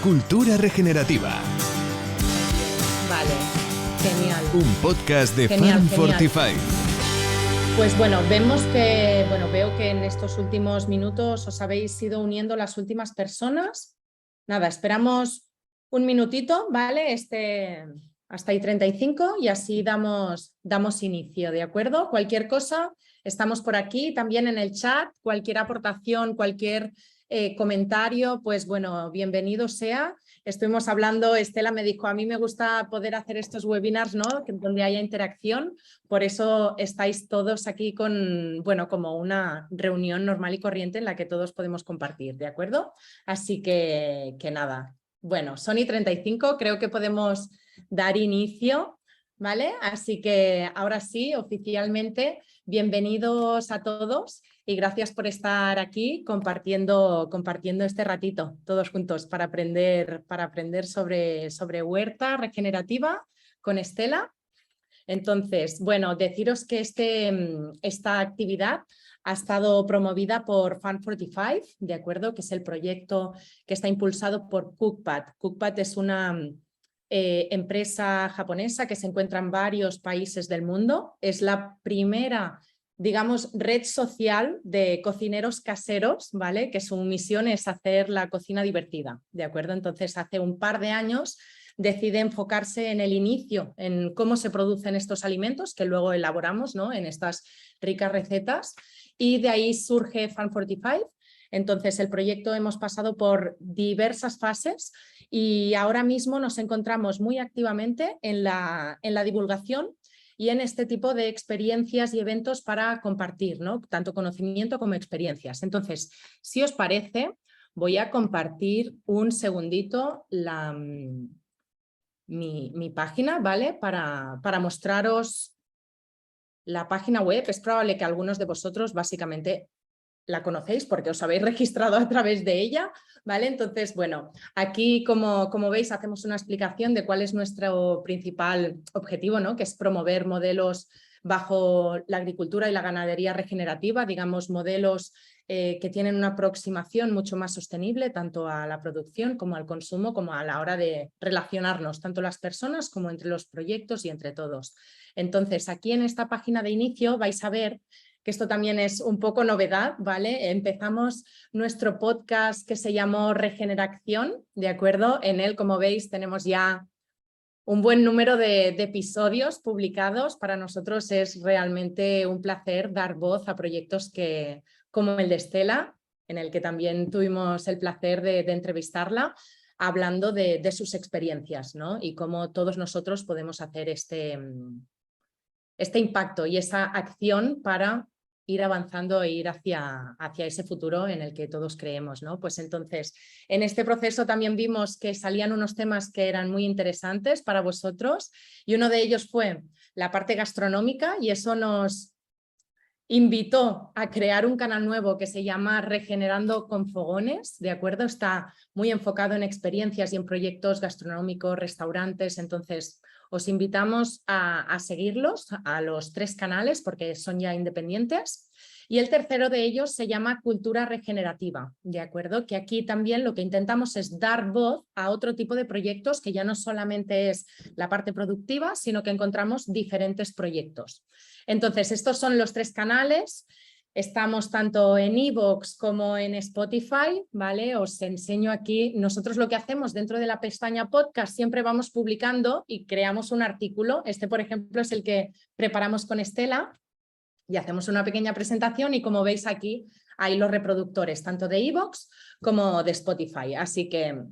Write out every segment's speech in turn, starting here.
Cultura Regenerativa. Vale, genial. Un podcast de Genial, Farm genial. Fortify. Pues veo que en estos últimos minutos os habéis ido uniendo las últimas personas. Nada, esperamos un minutito, ¿vale? Hasta ahí 35 y así damos inicio, ¿de acuerdo? Cualquier cosa, estamos por aquí también en el chat, cualquier aportación, cualquier comentario, pues bueno, bienvenido sea. Estuvimos hablando, Estela me dijo, a mí me gusta poder hacer estos webinars, ¿no? Donde haya interacción, por eso estáis todos aquí como una reunión normal y corriente en la que todos podemos compartir, ¿de acuerdo? Así que nada, bueno, son y 35, creo que podemos dar inicio, ¿vale? Así que ahora sí, oficialmente, bienvenidos a todos y gracias por estar aquí compartiendo este ratito todos juntos para aprender sobre huerta regenerativa con Estela. Entonces, bueno, deciros que esta actividad ha estado promovida por Farm Fortify, ¿de acuerdo? Que es el proyecto que está impulsado por Cookpad. Cookpad es una empresa japonesa que se encuentra en varios países del mundo. Es la primera, digamos, red social de cocineros caseros, ¿vale? Que su misión es hacer la cocina divertida, ¿de acuerdo? Entonces, hace un par de años decide enfocarse en el inicio, en cómo se producen estos alimentos que luego elaboramos, ¿no? En estas ricas recetas, y de ahí surge Farm Fortify. Entonces el proyecto hemos pasado por diversas fases y ahora mismo nos encontramos muy activamente en la divulgación y en este tipo de experiencias y eventos para compartir, ¿no? Tanto conocimiento como experiencias. Entonces, si os parece, voy a compartir un segundito mi página, ¿vale? Para mostraros la página web. Es probable que algunos de vosotros básicamente la conocéis porque os habéis registrado a través de ella, ¿vale? Entonces, bueno, aquí como veis hacemos una explicación de cuál es nuestro principal objetivo, ¿no? Que es promover modelos bajo la agricultura y la ganadería regenerativa, digamos modelos que tienen una aproximación mucho más sostenible tanto a la producción como al consumo, como a la hora de relacionarnos, tanto las personas como entre los proyectos y entre todos. Entonces, aquí en esta página de inicio vais a ver que esto también es un poco novedad, ¿vale? Empezamos nuestro podcast que se llamó Regeneración, ¿de acuerdo? En él, como veis, tenemos ya un buen número de episodios publicados. Para nosotros es realmente un placer dar voz a proyectos como el de Estela, en el que también tuvimos el placer de entrevistarla, hablando de sus experiencias, ¿no? Y cómo todos nosotros podemos hacer este impacto y esa acción para ir avanzando e ir hacia ese futuro en el que todos creemos, ¿no? Pues entonces, en este proceso también vimos que salían unos temas que eran muy interesantes para vosotros y uno de ellos fue la parte gastronómica y eso nos invitó a crear un canal nuevo que se llama Regenerando con Fogones, ¿de acuerdo? Está muy enfocado en experiencias y en proyectos gastronómicos, restaurantes, entonces os invitamos a seguirlos, a los 3 canales porque son ya independientes. Y el tercero de ellos se llama Cultura Regenerativa, ¿de acuerdo? Que aquí también lo que intentamos es dar voz a otro tipo de proyectos que ya no solamente es la parte productiva, sino que encontramos diferentes proyectos. Entonces, estos son los 3 canales. Estamos tanto en iVoox como en Spotify, ¿vale? Os enseño aquí, nosotros lo que hacemos dentro de la pestaña podcast, siempre vamos publicando y creamos un artículo. Este, por ejemplo, es el que preparamos con Estela y hacemos una pequeña presentación y como veis aquí hay los reproductores tanto de iVoox como de Spotify, así que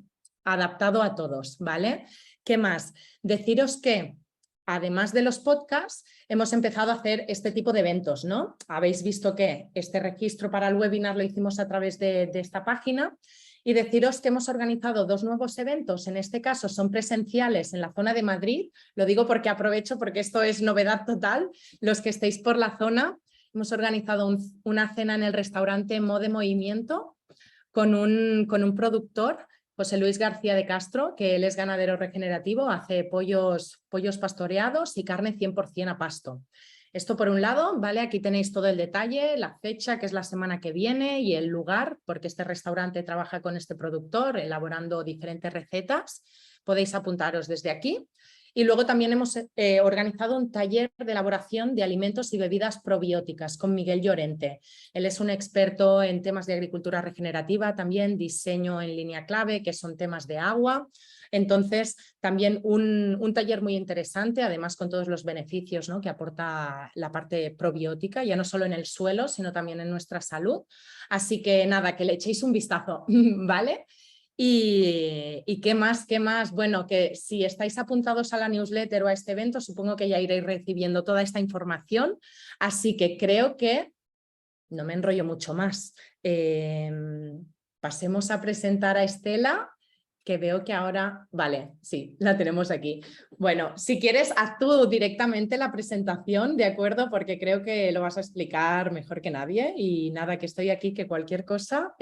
adaptado a todos, ¿vale? ¿Qué más? Deciros que además de los podcasts, hemos empezado a hacer este tipo de eventos, ¿no? Habéis visto que este registro para el webinar lo hicimos a través de esta página y deciros que hemos organizado 2 nuevos eventos, en este caso son presenciales en la zona de Madrid, lo digo porque aprovecho porque esto es novedad total, los que estéis por la zona, hemos organizado una cena en el restaurante Mode Movimiento con un productor, José Luis García de Castro, que él es ganadero regenerativo, hace pollos pastoreados y carne 100% a pasto. Esto por un lado, ¿vale? Aquí tenéis todo el detalle, la fecha, que es la semana que viene, y el lugar, porque este restaurante trabaja con este productor elaborando diferentes recetas. Podéis apuntaros desde aquí. Y luego también hemos organizado un taller de elaboración de alimentos y bebidas probióticas con Miguel Llorente. Él es un experto en temas de agricultura regenerativa, también diseño en línea clave, que son temas de agua. Entonces, también un taller muy interesante, además con todos los beneficios, ¿no?, que aporta la parte probiótica, ya no solo en el suelo, sino también en nuestra salud. Así que nada, que le echéis un vistazo, ¿vale? ¿Y qué más? ¿Qué más? Bueno, que si estáis apuntados a la newsletter o a este evento, supongo que ya iréis recibiendo toda esta información. Así que creo que no me enrollo mucho más. Pasemos a presentar a Estela, que veo que ahora... Vale, sí, la tenemos aquí. Bueno, si quieres, haz tú directamente la presentación, ¿de acuerdo? Porque creo que lo vas a explicar mejor que nadie. Y nada, que estoy aquí, que cualquier cosa,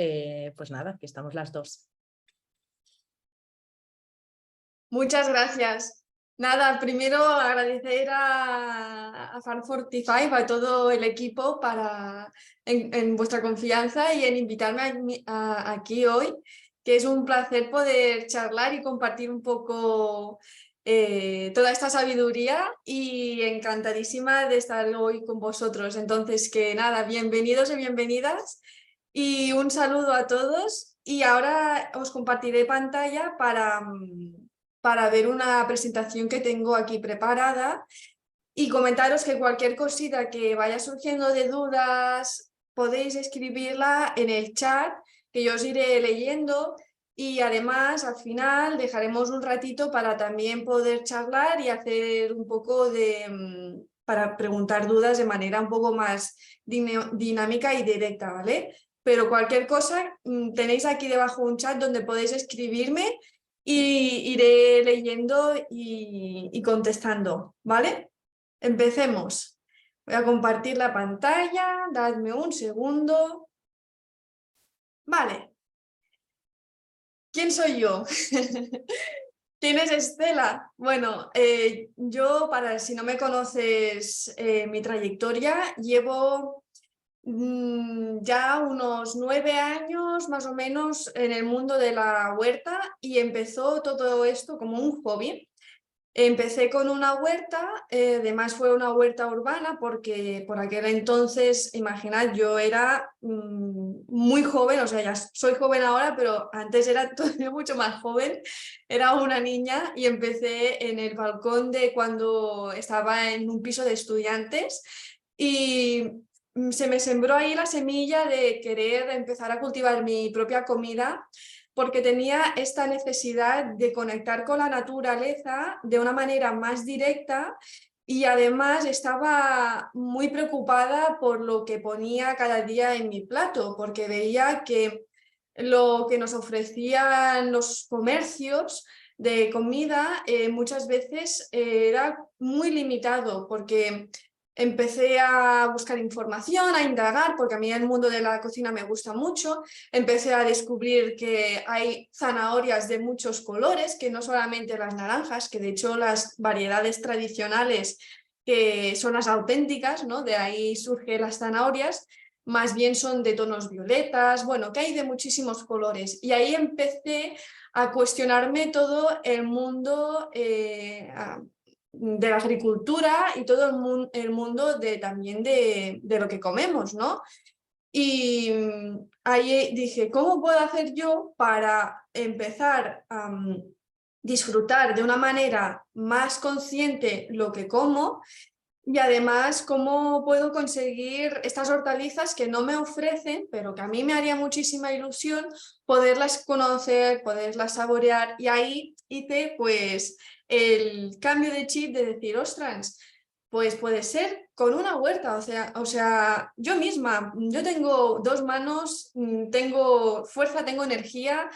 pues nada, que estamos las dos. Muchas gracias. Nada, primero agradecer a Farm45, a todo el equipo en vuestra confianza y en invitarme aquí hoy, que es un placer poder charlar y compartir un poco toda esta sabiduría, y encantadísima de estar hoy con vosotros. Entonces, que nada, bienvenidos y bienvenidas y un saludo a todos. Y ahora os compartiré pantalla para ver una presentación que tengo aquí preparada y comentaros que cualquier cosita que vaya surgiendo de dudas podéis escribirla en el chat, que yo os iré leyendo, y además al final dejaremos un ratito para también poder charlar y hacer un poco para preguntar dudas de manera un poco más dinámica y directa, ¿vale? Pero cualquier cosa, tenéis aquí debajo un chat donde podéis escribirme y iré leyendo y contestando, ¿vale? Empecemos. Voy a compartir la pantalla, dadme un segundo. Vale. ¿Quién soy yo? ¿Quién es Estela? Bueno, yo, si no me conoces mi trayectoria, llevo ya unos 9 años más o menos en el mundo de la huerta, y empezó todo esto como un hobby. Empecé con una huerta, además fue una huerta urbana, porque por aquel entonces, imaginad, yo era muy joven, o sea, ya soy joven ahora, pero antes era todavía mucho más joven, era una niña, y empecé en el balcón de cuando estaba en un piso de estudiantes, y se me sembró ahí la semilla de querer empezar a cultivar mi propia comida, porque tenía esta necesidad de conectar con la naturaleza de una manera más directa, y además estaba muy preocupada por lo que ponía cada día en mi plato, porque veía que lo que nos ofrecían los comercios de comida muchas veces era muy limitado, porque empecé a buscar información, a indagar, porque a mí el mundo de la cocina me gusta mucho. Empecé a descubrir que hay zanahorias de muchos colores, que no solamente las naranjas, que de hecho las variedades tradicionales, que son las auténticas, ¿no?, de ahí surgen las zanahorias, más bien son de tonos violetas, bueno, que hay de muchísimos colores. Y ahí empecé a cuestionarme todo el mundo de la agricultura y todo el mundo también de lo que comemos, ¿no? Y ahí dije, ¿cómo puedo hacer yo para empezar a disfrutar de una manera más consciente lo que como? Y además, ¿cómo puedo conseguir estas hortalizas que no me ofrecen, pero que a mí me haría muchísima ilusión poderlas conocer, poderlas saborear? Y ahí hice pues el cambio de chip de decir, ostras, pues puede ser con una huerta, o sea, yo misma, yo tengo 2 manos, tengo fuerza, tengo energía,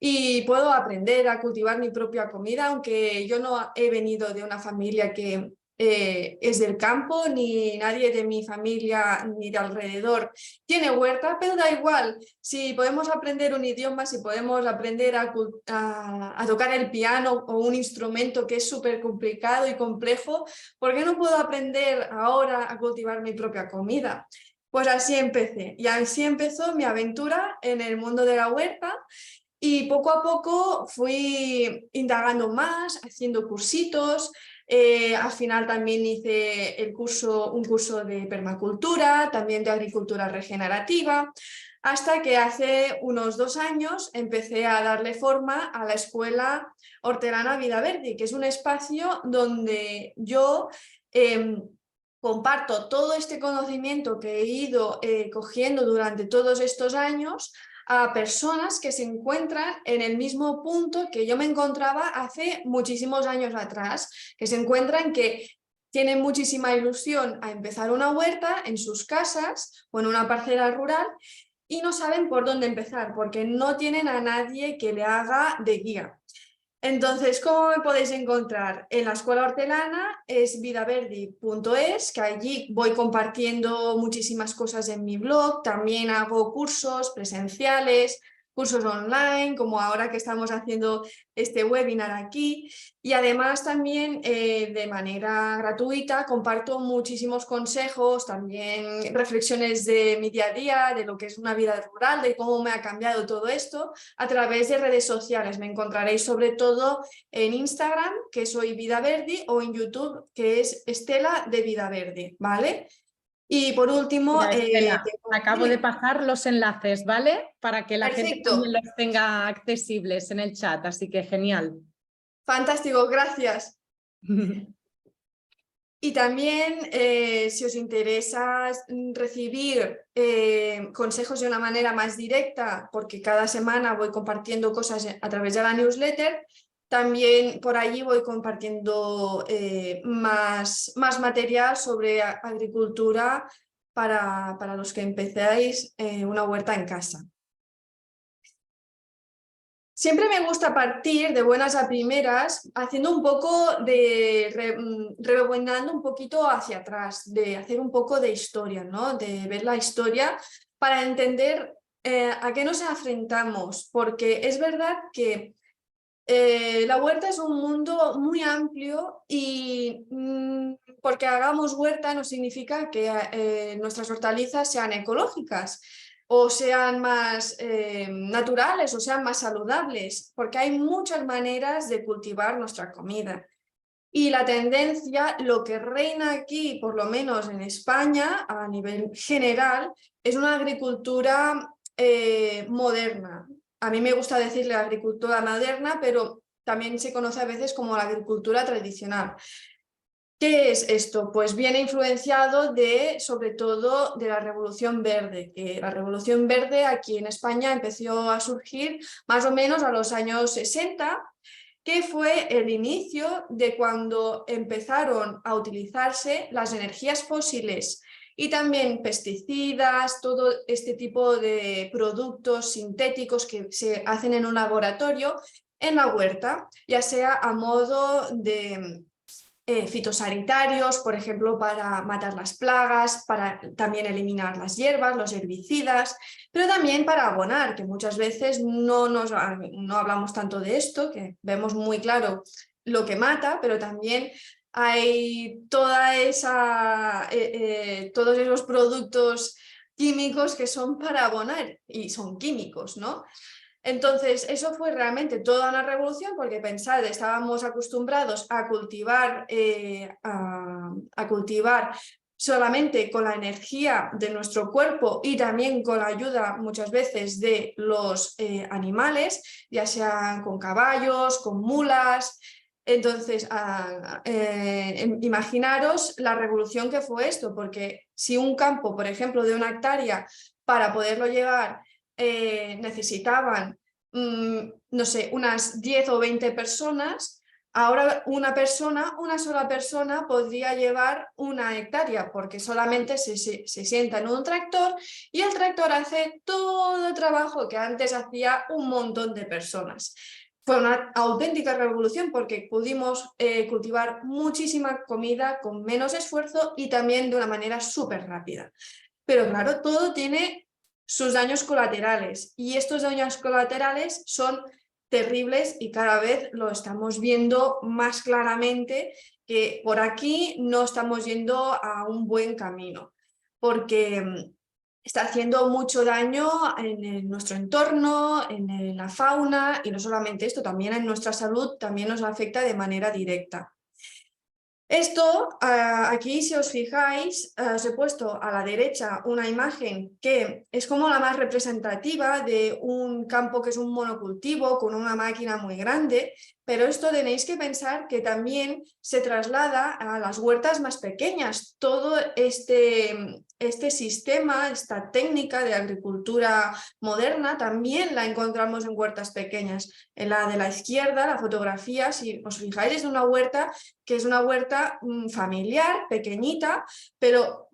y puedo aprender a cultivar mi propia comida, aunque yo no he venido de una familia que es del campo, ni nadie de mi familia ni de alrededor tiene huerta, pero da igual, si podemos aprender un idioma, si podemos aprender a tocar el piano o un instrumento que es súper complicado y complejo, ¿por qué no puedo aprender ahora a cultivar mi propia comida? Pues así empecé, y así empezó mi aventura en el mundo de la huerta. Y poco a poco fui indagando más, haciendo cursitos. Al final también hice un curso de permacultura, también de agricultura regenerativa, hasta que hace unos 2 años empecé a darle forma a la Escuela Hortelana Vida Verde, que es un espacio donde yo comparto todo este conocimiento que he ido cogiendo durante todos estos años a personas que se encuentran en el mismo punto que yo me encontraba hace muchísimos años atrás, que se encuentran que tienen muchísima ilusión a empezar una huerta en sus casas o en una parcela rural y no saben por dónde empezar porque no tienen a nadie que le haga de guía. Entonces, ¿cómo me podéis encontrar? En la Escuela Hortelana es vidaverdi.es, que allí voy compartiendo muchísimas cosas en mi blog, también hago cursos presenciales, cursos online, como ahora que estamos haciendo este webinar aquí, y además también de manera gratuita comparto muchísimos consejos, también reflexiones de mi día a día, de lo que es una vida rural, de cómo me ha cambiado todo esto, a través de redes sociales. Me encontraréis sobre todo en Instagram, que soy Vida Verdi, o en YouTube, que es Estela de Vida Verde, ¿vale? Y por último... Mira, Estela, acabo de pasar los enlaces, ¿vale? Para que la gente también Perfecto, los tenga accesibles en el chat, así que genial. fantástico, gracias. Y también, si os interesa recibir consejos de una manera más directa, porque cada semana voy compartiendo cosas a través de la newsletter, también por allí voy compartiendo más material sobre agricultura para los que empezáis una huerta en casa. Siempre me gusta partir de buenas a primeras, haciendo un poco rebobinando un poquito hacia atrás, de hacer un poco de historia, ¿no? De ver la historia para entender a qué nos enfrentamos, porque es verdad que la huerta es un mundo muy amplio y porque hagamos huerta no significa que nuestras hortalizas sean ecológicas o sean más naturales o sean más saludables, porque hay muchas maneras de cultivar nuestra comida. Y la tendencia, lo que reina aquí, por lo menos en España, a nivel general, es una agricultura moderna. A mí me gusta decirle agricultura moderna, pero también se conoce a veces como la agricultura tradicional. ¿Qué es esto? Pues viene influenciado sobre todo de la Revolución Verde, que la Revolución Verde aquí en España empezó a surgir más o menos a los años 60, que fue el inicio de cuando empezaron a utilizarse las energías fósiles y también pesticidas, todo este tipo de productos sintéticos que se hacen en un laboratorio en la huerta, ya sea a modo de fitosanitarios, por ejemplo, para matar las plagas, para también eliminar las hierbas, los herbicidas, pero también para abonar, que muchas veces no hablamos tanto de esto, que vemos muy claro lo que mata, pero también hay todos esos productos químicos que son para abonar y son químicos, ¿no? Entonces, eso fue realmente toda una revolución porque pensad, estábamos acostumbrados a cultivar, solamente con la energía de nuestro cuerpo y también con la ayuda muchas veces de los animales, ya sean con caballos, con mulas. Entonces, imaginaros la revolución que fue esto, porque si un campo, por ejemplo, de 1 hectárea, para poderlo llevar necesitaban, no sé, unas 10 o 20 personas, ahora una sola persona podría llevar 1 hectárea porque solamente se sienta en un tractor y el tractor hace todo el trabajo que antes hacía un montón de personas. fue una auténtica revolución porque pudimos cultivar muchísima comida con menos esfuerzo y también de una manera súper rápida. Pero claro, todo tiene sus daños colaterales y estos daños colaterales son terribles y cada vez lo estamos viendo más claramente, que por aquí no estamos yendo a un buen camino, porque está haciendo mucho daño en nuestro entorno, en la fauna, y no solamente esto, también en nuestra salud, también nos afecta de manera directa. Esto, aquí si os fijáis, os he puesto a la derecha una imagen que es como la más representativa de un campo que es un monocultivo con una máquina muy grande, pero esto tenéis que pensar que también se traslada a las huertas más pequeñas. Todo este sistema, esta técnica de agricultura moderna también la encontramos en huertas pequeñas. En la de la izquierda, la fotografía, si os fijáis, es de una huerta que es una huerta familiar, pequeñita, pero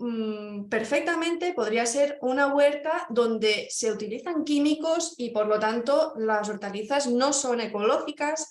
perfectamente podría ser una huerta donde se utilizan químicos y por lo tanto las hortalizas no son ecológicas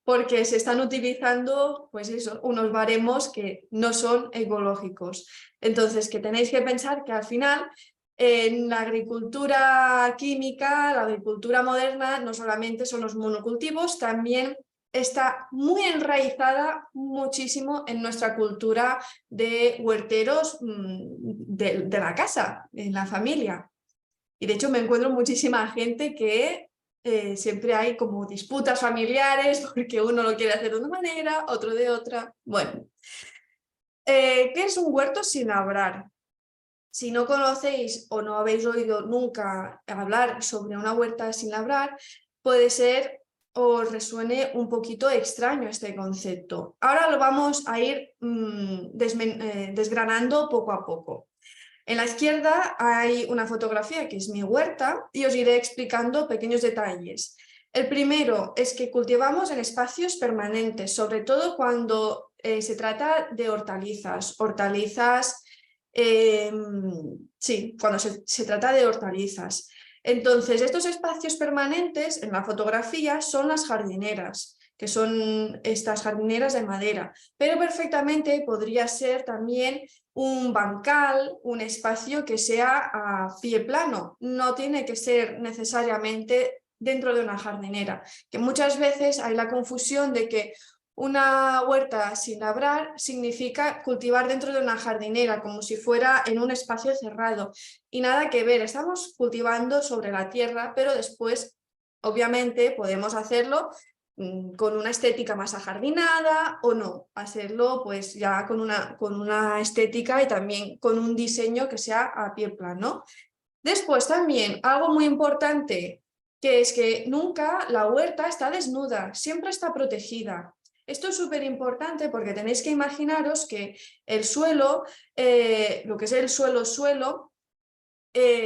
porque se están utilizando pues eso, unos baremos que no son ecológicos. Entonces, que tenéis que pensar que al final en la agricultura química, la agricultura moderna, no solamente son los monocultivos, también está muy enraizada muchísimo en nuestra cultura de huerteros de la casa, en la familia. Y de hecho me encuentro muchísima gente que siempre hay como disputas familiares porque uno lo quiere hacer de una manera, otro de otra. Bueno, ¿qué es un huerto sin labrar? Si no conocéis o no habéis oído nunca hablar sobre una huerta sin labrar, puede ser os resuene un poquito extraño este concepto. Ahora lo vamos a ir desgranando poco a poco. En la izquierda hay una fotografía que es mi huerta y os iré explicando pequeños detalles. El primero es que cultivamos en espacios permanentes, sobre todo cuando se trata de hortalizas. Sí, cuando se trata de hortalizas. Entonces, estos espacios permanentes en la fotografía son las jardineras, que son estas jardineras de madera, pero perfectamente podría ser también un bancal, un espacio que sea a pie plano, no tiene que ser necesariamente dentro de una jardinera, que muchas veces hay la confusión de que una huerta sin labrar significa cultivar dentro de una jardinera, como si fuera en un espacio cerrado. Y nada que ver, estamos cultivando sobre la tierra, pero después, obviamente, podemos hacerlo con una estética más ajardinada o no, hacerlo pues ya con una estética y también con un diseño que sea a pie plano. Después también, algo muy importante, que es que nunca la huerta está desnuda, siempre está protegida. Esto es súper importante porque tenéis que imaginaros que el suelo, lo que es el suelo,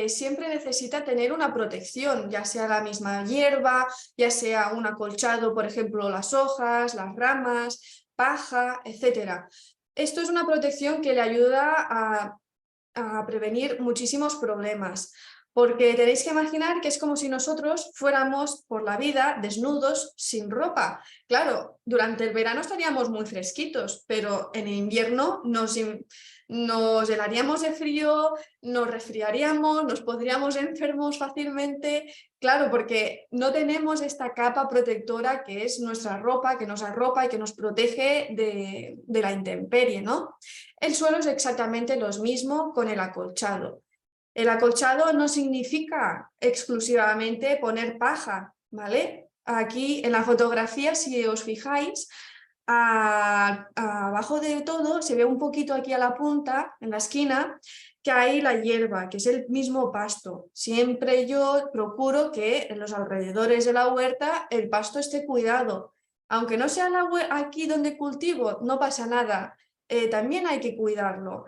siempre necesita tener una protección, ya sea la misma hierba, ya sea un acolchado, por ejemplo, las hojas, las ramas, paja, etc. Esto es una protección que le ayuda a prevenir muchísimos problemas. Porque tenéis que imaginar que es como si nosotros fuéramos por la vida desnudos, sin ropa. Claro, durante el verano estaríamos muy fresquitos, pero en el invierno nos helaríamos de frío, nos resfriaríamos, nos pondríamos enfermos fácilmente. Claro, porque no tenemos esta capa protectora que es nuestra ropa, que nos arropa y que nos protege de la intemperie, ¿no? El suelo es exactamente lo mismo con el acolchado. El acolchado no significa exclusivamente poner paja, ¿vale? Aquí en la fotografía, si os fijáis, abajo de todo se ve un poquito aquí a la punta, en la esquina, que hay la hierba, que es el mismo pasto. Siempre yo procuro que en los alrededores de la huerta el pasto esté cuidado. Aunque no sea aquí donde cultivo, no pasa nada. También hay que cuidarlo.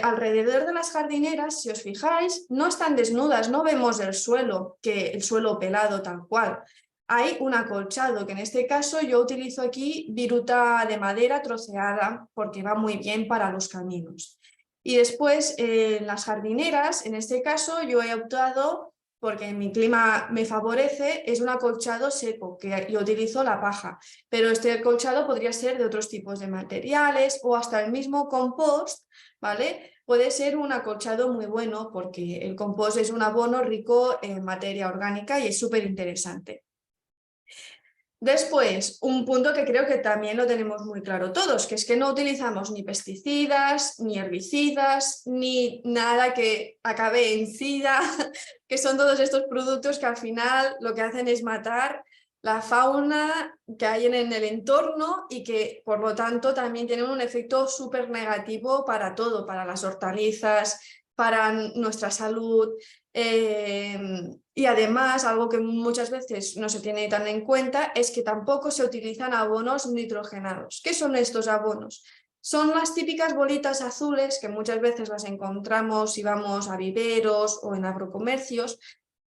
Alrededor de las jardineras, si os fijáis, no están desnudas, no vemos el suelo, que el suelo pelado tal cual. Hay un acolchado, que en este caso yo utilizo aquí viruta de madera troceada porque va muy bien para los caminos. Y después en las jardineras, en este caso yo he optado porque mi clima me favorece, es un acolchado seco, que yo utilizo la paja, pero este acolchado podría ser de otros tipos de materiales o hasta el mismo compost, ¿vale? Puede ser un acolchado muy bueno porque el compost es un abono rico en materia orgánica y es súper interesante. Después, un punto que creo que también lo tenemos muy claro todos, que es que no utilizamos ni pesticidas, ni herbicidas, ni nada que acabe en sida, que son todos estos productos que al final lo que hacen es matar la fauna que hay en el entorno y que por lo tanto también tienen un efecto súper negativo para todo, para las hortalizas, para nuestra salud. Y además, algo que muchas veces no se tiene tan en cuenta es que tampoco se utilizan abonos nitrogenados. ¿Qué son estos abonos? Son las típicas bolitas azules que muchas veces las encontramos si vamos a viveros o en agrocomercios,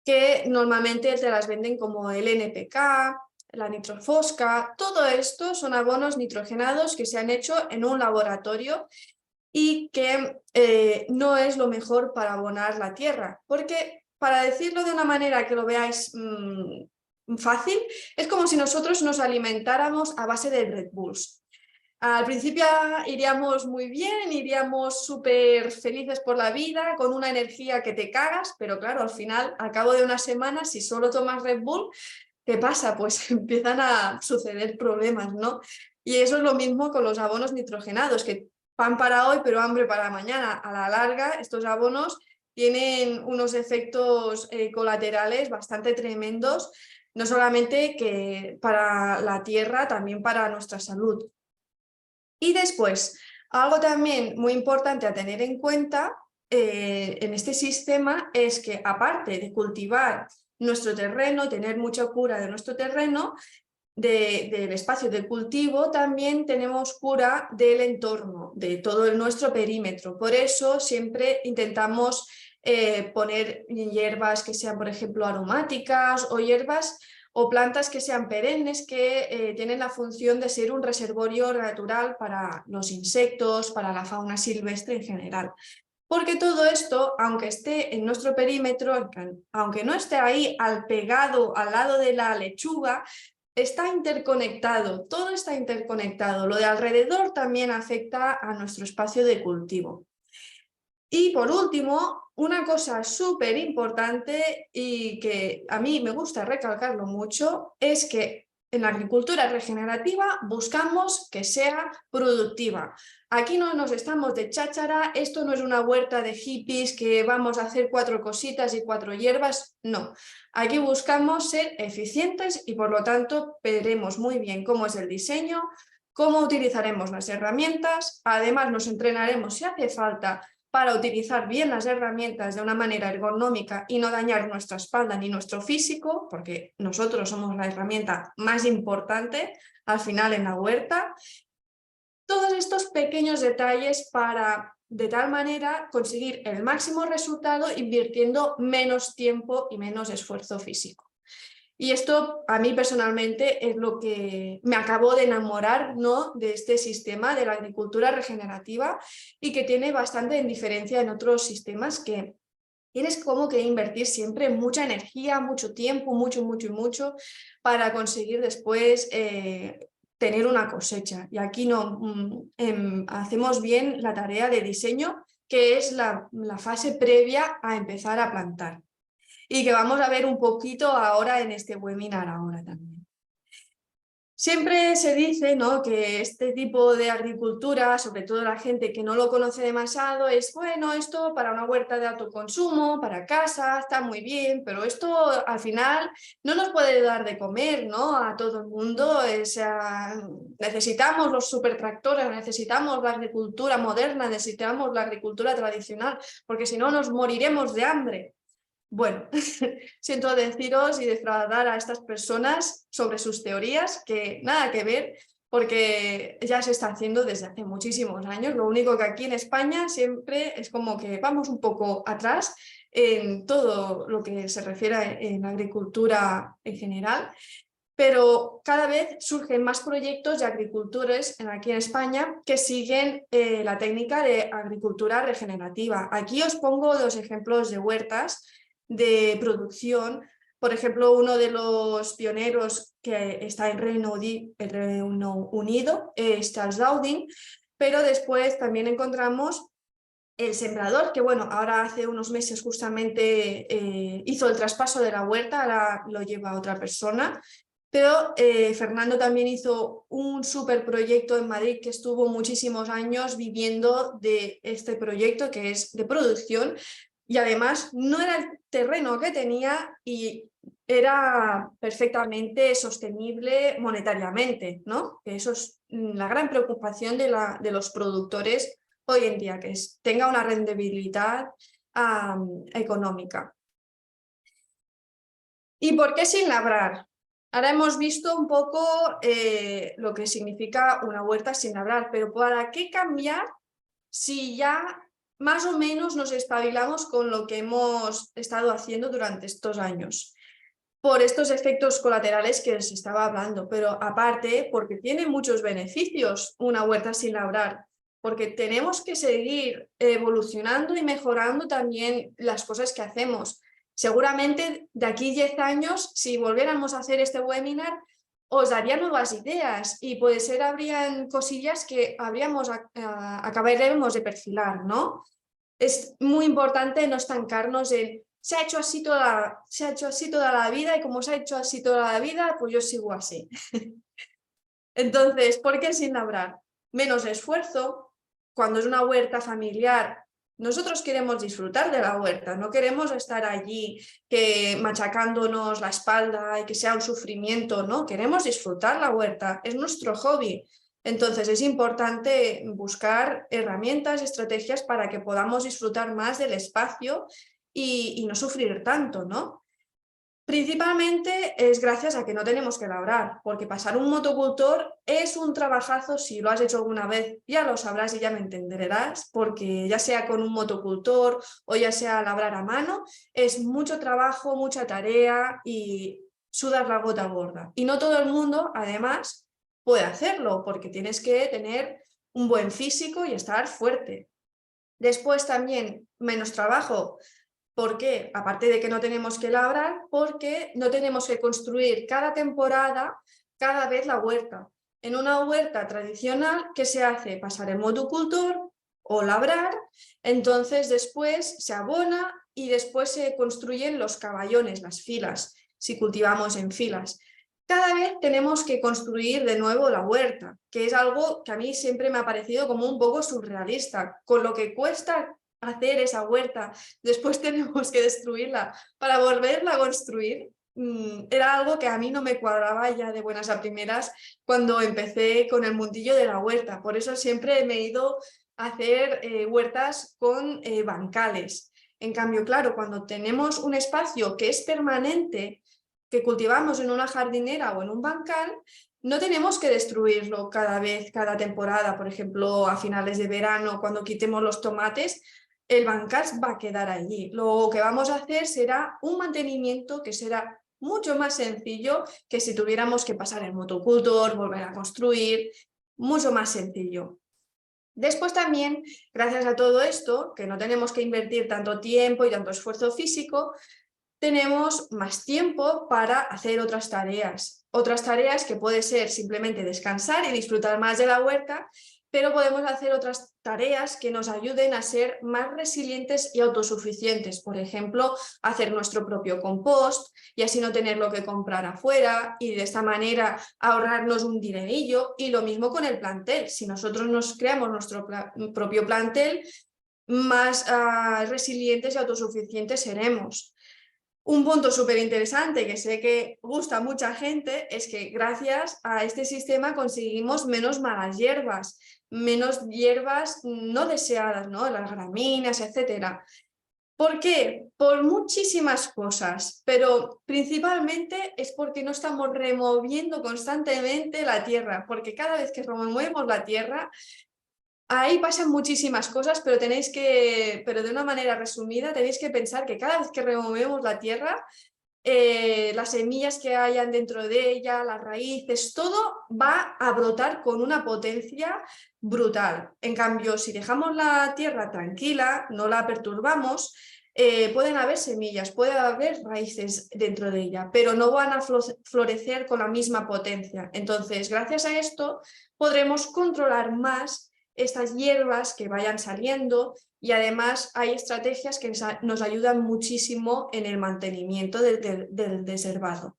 que normalmente te las venden como el NPK, la nitrofosca. Todo esto son abonos nitrogenados que se han hecho en un laboratorio y que no es lo mejor para abonar la tierra, porque para decirlo de una manera que lo veáis fácil, es como si nosotros nos alimentáramos a base de Red Bulls. Al principio iríamos muy bien, iríamos súper felices por la vida, con una energía que te cagas, pero claro, al final, al cabo de unas semanas, si solo tomas Red Bull, ¿qué pasa? Pues empiezan a suceder problemas, ¿no? Y eso es lo mismo con los abonos nitrogenados, que pan para hoy, pero hambre para mañana. A la larga, estos abonos tienen unos efectos colaterales bastante tremendos, no solamente que para la tierra, también para nuestra salud. Y después, algo también muy importante a tener en cuenta en este sistema es que aparte de cultivar nuestro terreno, tener mucha cura de nuestro terreno, del espacio de cultivo, también tenemos cura del entorno, de todo nuestro perímetro. Por eso siempre intentamos poner hierbas que sean, por ejemplo, aromáticas o hierbas o plantas que sean perennes, que tienen la función de ser un reservorio natural para los insectos, para la fauna silvestre en general. Porque todo esto, aunque esté en nuestro perímetro, aunque no esté ahí pegado al lado de la lechuga, está interconectado, todo está interconectado. Lo de alrededor también afecta a nuestro espacio de cultivo. Y por último, una cosa súper importante y que a mí me gusta recalcarlo mucho es que en la agricultura regenerativa buscamos que sea productiva. Aquí no nos estamos de cháchara, esto no es una huerta de hippies que vamos a hacer 4 cositas y 4 hierbas, no. Aquí buscamos ser eficientes y por lo tanto veremos muy bien cómo es el diseño, cómo utilizaremos las herramientas, además nos entrenaremos si hace falta para utilizar bien las herramientas de una manera ergonómica y no dañar nuestra espalda ni nuestro físico, porque nosotros somos la herramienta más importante al final en la huerta. Todos estos pequeños detalles para, de tal manera, conseguir el máximo resultado invirtiendo menos tiempo y menos esfuerzo físico. Y esto a mí personalmente es lo que me acabó de enamorar, ¿no?, de este sistema de la agricultura regenerativa y que tiene bastante diferencia en otros sistemas que tienes como que invertir siempre mucha energía, mucho tiempo, mucho para conseguir después tener una cosecha. Y aquí no hacemos bien la tarea de diseño, que es la fase previa a empezar a plantar. Y que vamos a ver un poquito ahora en este webinar ahora también. Siempre se dice, ¿no?, que este tipo de agricultura, sobre todo la gente que no lo conoce demasiado, es bueno, esto para una huerta de autoconsumo, para casa, está muy bien, pero esto al final no nos puede dar de comer, ¿no?, a todo el mundo. O sea, necesitamos los supertractores, necesitamos la agricultura moderna, necesitamos la agricultura tradicional, porque si no nos moriremos de hambre. Bueno, siento deciros y defraudar a estas personas sobre sus teorías, que nada que ver, porque ya se está haciendo desde hace muchísimos años. Lo único que aquí en España siempre es como que vamos un poco atrás en todo lo que se refiere en agricultura en general, pero cada vez surgen más proyectos de agricultores aquí en España que siguen la técnica de agricultura regenerativa. Aquí os pongo 2 ejemplos de huertas de producción. Por ejemplo, uno de los pioneros que está en Reino Unido es Charles Darwin, pero después también encontramos el sembrador, que bueno, ahora hace unos meses justamente hizo el traspaso de la huerta, ahora lo lleva otra persona. Pero Fernando también hizo un súper proyecto en Madrid que estuvo muchísimos años viviendo de este proyecto que es de producción, y además no era el terreno que tenía y era perfectamente sostenible monetariamente, ¿no? Que eso es la gran preocupación de los productores hoy en día, que tenga una rentabilidad económica. ¿Y por qué sin labrar? Ahora hemos visto un poco lo que significa una huerta sin labrar, pero ¿para qué cambiar si ya más o menos nos espabilamos con lo que hemos estado haciendo durante estos años? Por estos efectos colaterales que os estaba hablando, pero aparte porque tiene muchos beneficios una huerta sin labrar, porque tenemos que seguir evolucionando y mejorando también las cosas que hacemos. Seguramente de aquí 10 años, si volviéramos a hacer este webinar, os daría nuevas ideas y puede ser habrían cosillas que acabaremos de perfilar, ¿no? Es muy importante no estancarnos en se ha hecho así toda la vida y como se ha hecho así toda la vida, pues yo sigo así. Entonces, ¿por qué sin labrar? Menos esfuerzo. Cuando es una huerta familiar, nosotros queremos disfrutar de la huerta, no queremos estar allí machacándonos la espalda y que sea un sufrimiento, no, queremos disfrutar la huerta, es nuestro hobby. Entonces es importante buscar herramientas, estrategias para que podamos disfrutar más del espacio y no sufrir tanto, ¿no? Principalmente es gracias a que no tenemos que labrar, porque pasar un motocultor es un trabajazo. Si lo has hecho alguna vez ya lo sabrás y ya me entenderás, porque ya sea con un motocultor o ya sea labrar a mano, es mucho trabajo, mucha tarea y sudas la gota gorda. Y no todo el mundo, además, puede hacerlo, porque tienes que tener un buen físico y estar fuerte. Después también menos trabajo. ¿Por qué? Aparte de que no tenemos que labrar, porque no tenemos que construir cada temporada, cada vez la huerta. En una huerta tradicional, ¿qué se hace? Pasar el motocultor o labrar, entonces después se abona y después se construyen los caballones, las filas, si cultivamos en filas. Cada vez tenemos que construir de nuevo la huerta, que es algo que a mí siempre me ha parecido como un poco surrealista, con lo que cuesta hacer esa huerta, después tenemos que destruirla para volverla a construir. Era algo que a mí no me cuadraba ya de buenas a primeras cuando empecé con el mundillo de la huerta. Por eso siempre me he ido a hacer huertas con bancales. En cambio, claro, cuando tenemos un espacio que es permanente, que cultivamos en una jardinera o en un bancal, no tenemos que destruirlo cada vez, cada temporada. Por ejemplo, a finales de verano, cuando quitemos los tomates, el bancal va a quedar allí. Lo que vamos a hacer será un mantenimiento que será mucho más sencillo que si tuviéramos que pasar el motocultor, volver a construir, mucho más sencillo. Después también, gracias a todo esto, que no tenemos que invertir tanto tiempo y tanto esfuerzo físico, tenemos más tiempo para hacer otras tareas que puede ser simplemente descansar y disfrutar más de la huerta, pero podemos hacer otras tareas que nos ayuden a ser más resilientes y autosuficientes. Por ejemplo, hacer nuestro propio compost y así no tenerlo que comprar afuera y de esta manera ahorrarnos un dinerillo. Y lo mismo con el plantel. Si nosotros nos creamos nuestro propio plantel, más resilientes y autosuficientes seremos. Un punto súper interesante que sé que gusta a mucha gente es que gracias a este sistema conseguimos menos malas hierbas, menos hierbas no deseadas, ¿no? Las gramíneas, etc. ¿Por qué? Por muchísimas cosas, pero principalmente es porque no estamos removiendo constantemente la tierra, porque cada vez que removemos la tierra, ahí pasan muchísimas cosas, pero de una manera resumida, tenéis que pensar que cada vez que removemos la tierra, las semillas que hayan dentro de ella, las raíces, todo va a brotar con una potencia brutal. En cambio, si dejamos la tierra tranquila, no la perturbamos, pueden haber semillas, puede haber raíces dentro de ella, pero no van a florecer con la misma potencia. Entonces, gracias a esto, podremos controlar más estas hierbas que vayan saliendo y además hay estrategias que nos ayudan muchísimo en el mantenimiento del desherbado.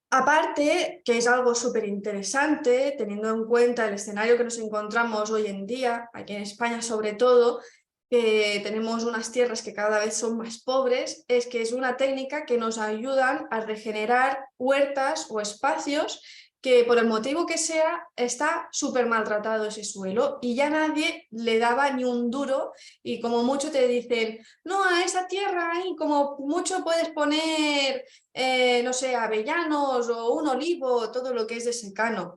Aparte, que es algo súper interesante, teniendo en cuenta el escenario que nos encontramos hoy en día, aquí en España sobre todo, que tenemos unas tierras que cada vez son más pobres, es que es una técnica que nos ayuda a regenerar huertas o espacios que por el motivo que sea está súper maltratado ese suelo y ya nadie le daba ni un duro y como mucho te dicen, no, a esa tierra ahí como mucho puedes poner, no sé, avellanos o un olivo, todo lo que es de secano.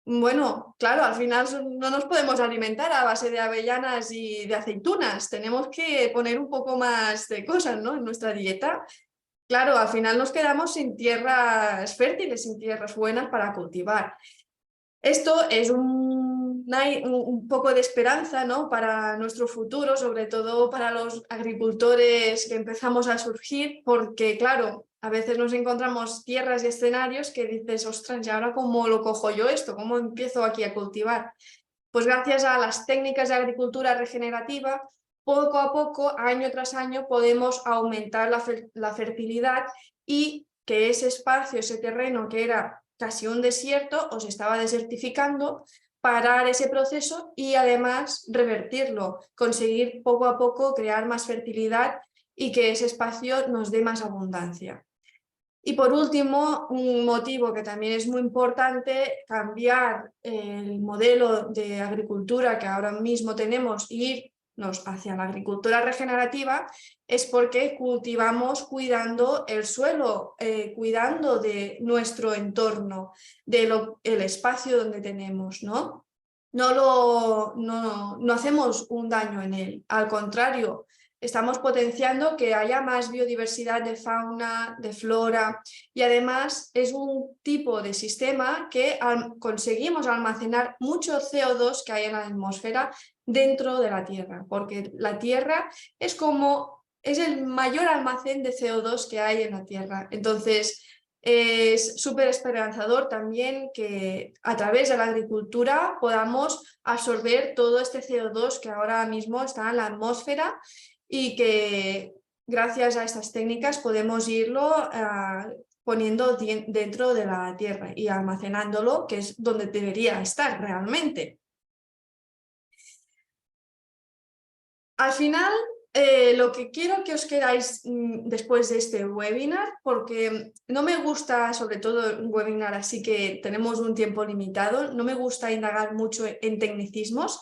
Bueno, claro, al final no nos podemos alimentar a base de avellanas y de aceitunas, tenemos que poner un poco más de cosas, ¿no?, en nuestra dieta. Claro, al final nos quedamos sin tierras fértiles, sin tierras buenas para cultivar. Esto es un poco de esperanza, ¿no?, para nuestro futuro, sobre todo para los agricultores que empezamos a surgir, porque claro, a veces nos encontramos tierras y escenarios que dices, ostras, ¿y ahora cómo lo cojo yo esto? ¿Cómo empiezo aquí a cultivar? Pues gracias a las técnicas de agricultura regenerativa, poco a poco, año tras año, podemos aumentar la fertilidad y que ese espacio, ese terreno que era casi un desierto o se estaba desertificando, parar ese proceso y además revertirlo, conseguir poco a poco crear más fertilidad y que ese espacio nos dé más abundancia. Y por último, un motivo que también es muy importante, cambiar el modelo de agricultura que ahora mismo tenemos e irnos hacia la agricultura regenerativa, es porque cultivamos cuidando el suelo, cuidando de nuestro entorno, el espacio donde tenemos, ¿no? No hacemos un daño en él, al contrario, estamos potenciando que haya más biodiversidad de fauna, de flora y además es un tipo de sistema que conseguimos almacenar mucho CO2 que hay en la atmósfera dentro de la Tierra, porque la Tierra es el mayor almacén de CO2 que hay en la Tierra. Entonces, es súper esperanzador también que a través de la agricultura podamos absorber todo este CO2 que ahora mismo está en la atmósfera y que gracias a estas técnicas podemos irlo poniendo dentro de la tierra y almacenándolo, que es donde debería estar realmente. Al final, lo que quiero que os queráis después de este webinar, porque no me gusta, sobre todo un webinar así que tenemos un tiempo limitado, no me gusta indagar mucho en tecnicismos.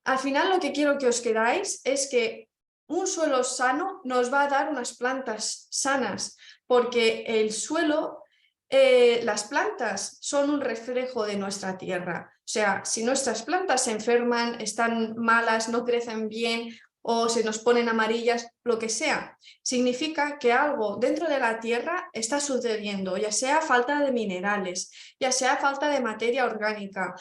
Al final lo que quiero que os queráis es que un suelo sano nos va a dar unas plantas sanas, porque el suelo, las plantas son un reflejo de nuestra tierra. O sea, si nuestras plantas se enferman, están malas, no crecen bien o se nos ponen amarillas, lo que sea, significa que algo dentro de la tierra está sucediendo, ya sea falta de minerales, ya sea falta de materia orgánica,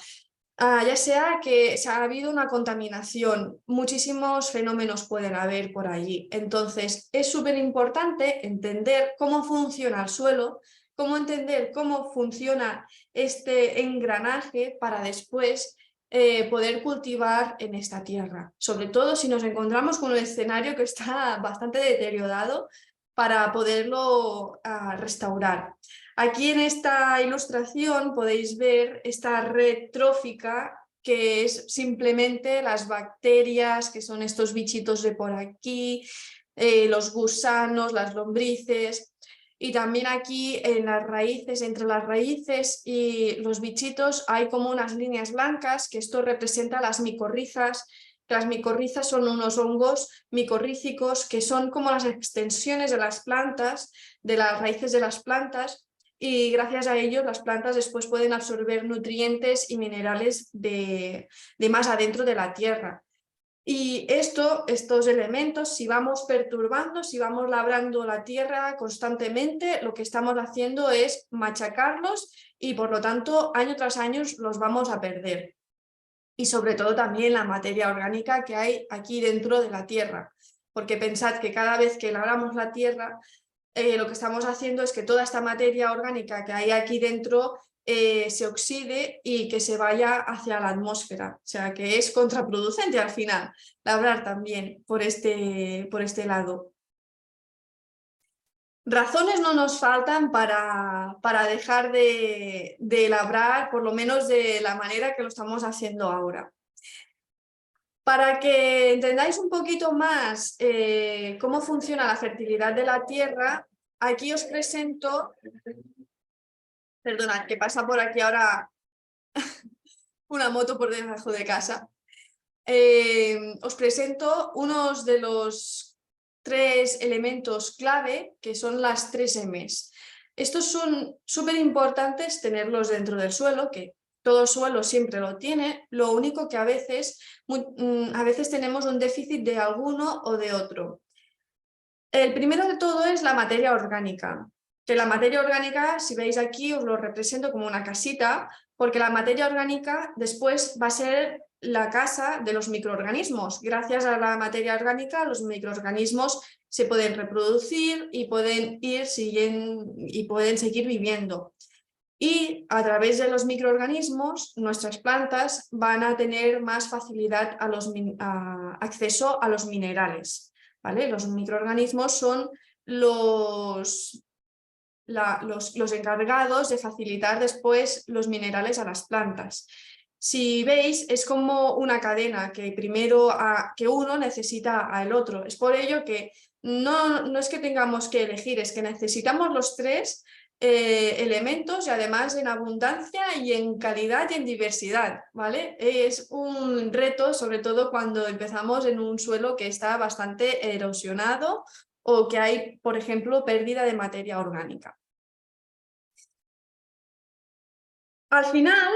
ya sea que ha habido una contaminación, muchísimos fenómenos pueden haber por allí. Entonces, es súper importante entender cómo funciona el suelo, cómo entender cómo funciona este engranaje para después poder cultivar en esta tierra. Sobre todo si nos encontramos con un escenario que está bastante deteriorado para poderlo restaurar. Aquí en esta ilustración podéis ver esta red trófica que es simplemente las bacterias, que son estos bichitos de por aquí, los gusanos, las lombrices, y también aquí en las raíces, entre las raíces y los bichitos hay como unas líneas blancas, que esto representa las micorrizas. Las micorrizas son unos hongos micorrícicos que son como las extensiones de las plantas, de las raíces de las plantas, y gracias a ellos las plantas después pueden absorber nutrientes y minerales de más adentro de la tierra. Y estos elementos, si vamos perturbando, si vamos labrando la tierra constantemente, lo que estamos haciendo es machacarlos y por lo tanto año tras año los vamos a perder. Y sobre todo también la materia orgánica que hay aquí dentro de la tierra. porque pensad que cada vez que labramos la tierra, lo que estamos haciendo es que toda esta materia orgánica que hay aquí dentro se oxide y que se vaya hacia la atmósfera. O sea que es contraproducente al final labrar también por este lado. Razones no nos faltan para dejar de labrar, por lo menos de la manera que lo estamos haciendo ahora. Para que entendáis un poquito más cómo funciona la fertilidad de la tierra, aquí os presento... Perdonad, que pasa por aquí ahora una moto por debajo de casa. Os presento unos de los 3 elementos clave, que son las 3 M's. Estos son súper importantes tenerlos dentro del suelo, que todo suelo siempre lo tiene, lo único que a veces tenemos un déficit de alguno o de otro. El primero de todo es la materia orgánica, que la materia orgánica, si veis aquí, os lo represento como una casita, porque la materia orgánica después va a ser la casa de los microorganismos. Gracias a la materia orgánica, los microorganismos se pueden reproducir y pueden seguir viviendo. Y a través de los microorganismos, nuestras plantas van a tener más facilidad acceso a los minerales, ¿vale? Los microorganismos son los encargados de facilitar después los minerales a las plantas. Si veis, es como una cadena que primero que uno necesita al otro. Es por ello que no es que tengamos que elegir, es que necesitamos los 3 elementos y además en abundancia y en calidad y en diversidad, ¿vale? Es un reto, sobre todo cuando empezamos en un suelo que está bastante erosionado o que hay, por ejemplo, pérdida de materia orgánica. Al final,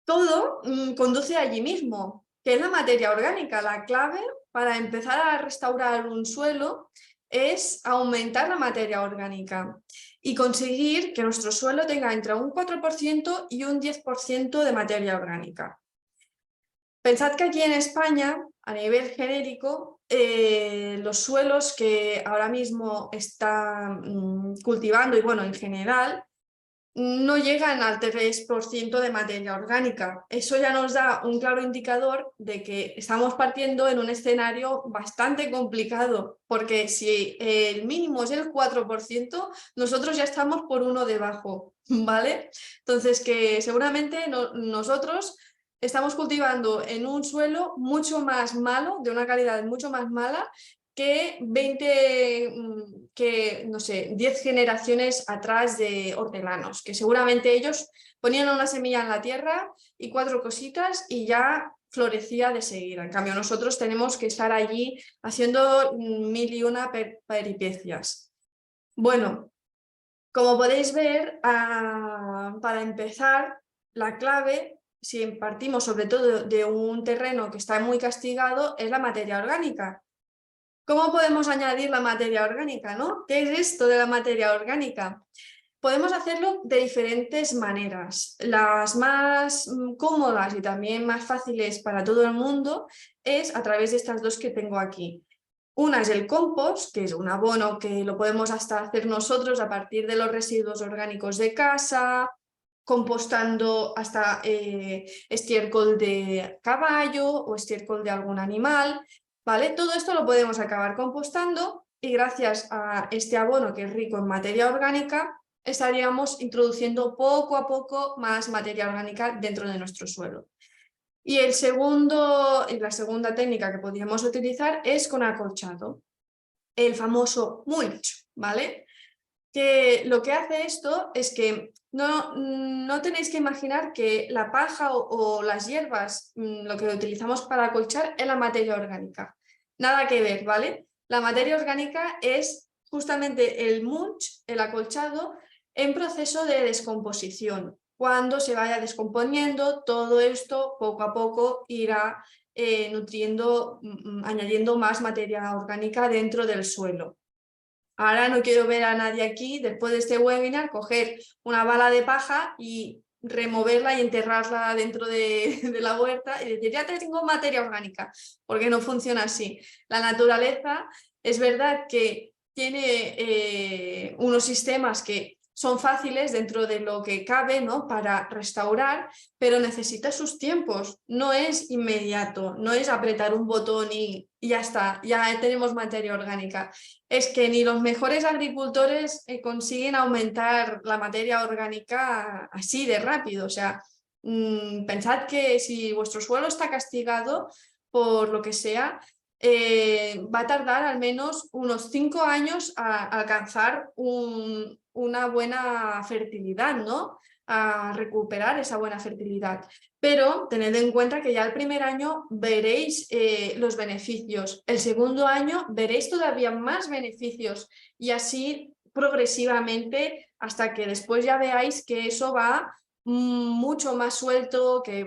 todo conduce allí mismo, que es la materia orgánica. La clave para empezar a restaurar un suelo es aumentar la materia orgánica y conseguir que nuestro suelo tenga entre un 4% y un 10% de materia orgánica. Pensad que aquí en España, a nivel genérico, los suelos que ahora mismo están cultivando, y bueno, en general, no llegan al 3% de materia orgánica. Eso ya nos da un claro indicador de que estamos partiendo en un escenario bastante complicado, porque si el mínimo es el 4%, nosotros ya estamos por uno debajo, ¿vale? Entonces que seguramente nosotros estamos cultivando en un suelo mucho más malo, de una calidad mucho más mala, que 10 generaciones atrás de hortelanos, que seguramente ellos ponían una semilla en la tierra y 4 cositas y ya florecía de seguida. En cambio, nosotros tenemos que estar allí haciendo 1001 peripecias. Bueno, como podéis ver, para empezar, la clave, si partimos sobre todo de un terreno que está muy castigado, es la materia orgánica. ¿Cómo podemos añadir la materia orgánica, ¿no? ¿Qué es esto de la materia orgánica? Podemos hacerlo de diferentes maneras. Las más cómodas y también más fáciles para todo el mundo es a través de estas 2 que tengo aquí. Una es el compost, que es un abono que lo podemos hasta hacer nosotros a partir de los residuos orgánicos de casa, compostando hasta estiércol de caballo o estiércol de algún animal, ¿vale? Todo esto lo podemos acabar compostando y gracias a este abono que es rico en materia orgánica estaríamos introduciendo poco a poco más materia orgánica dentro de nuestro suelo. Y la segunda técnica que podríamos utilizar es con acolchado, el famoso mulch, ¿vale? Que lo que hace esto es que no tenéis que imaginar que la paja o las hierbas, lo que utilizamos para acolchar es la materia orgánica. Nada que ver, ¿vale? La materia orgánica es justamente el mulch, el acolchado, en proceso de descomposición. Cuando se vaya descomponiendo, todo esto poco a poco irá añadiendo más materia orgánica dentro del suelo. Ahora no quiero ver a nadie aquí, después de este webinar, coger una bala de paja y removerla y enterrarla dentro de la huerta y decir, ya tengo materia orgánica, porque no funciona así. La naturaleza Es verdad que tiene unos sistemas que son fáciles dentro de lo que cabe, ¿no?, para restaurar, pero necesita sus tiempos, no es inmediato, no es apretar un botón y ya está, ya tenemos materia orgánica. Es que ni los mejores agricultores consiguen aumentar la materia orgánica así de rápido. O sea, pensad que si vuestro suelo está castigado por lo que sea, va a tardar al menos unos 5 años a alcanzar una buena fertilidad, ¿no? A recuperar esa buena fertilidad. Pero tened en cuenta que ya el primer año veréis los beneficios, el segundo año veréis todavía más beneficios y así progresivamente hasta que después ya veáis que eso va mucho más suelto, que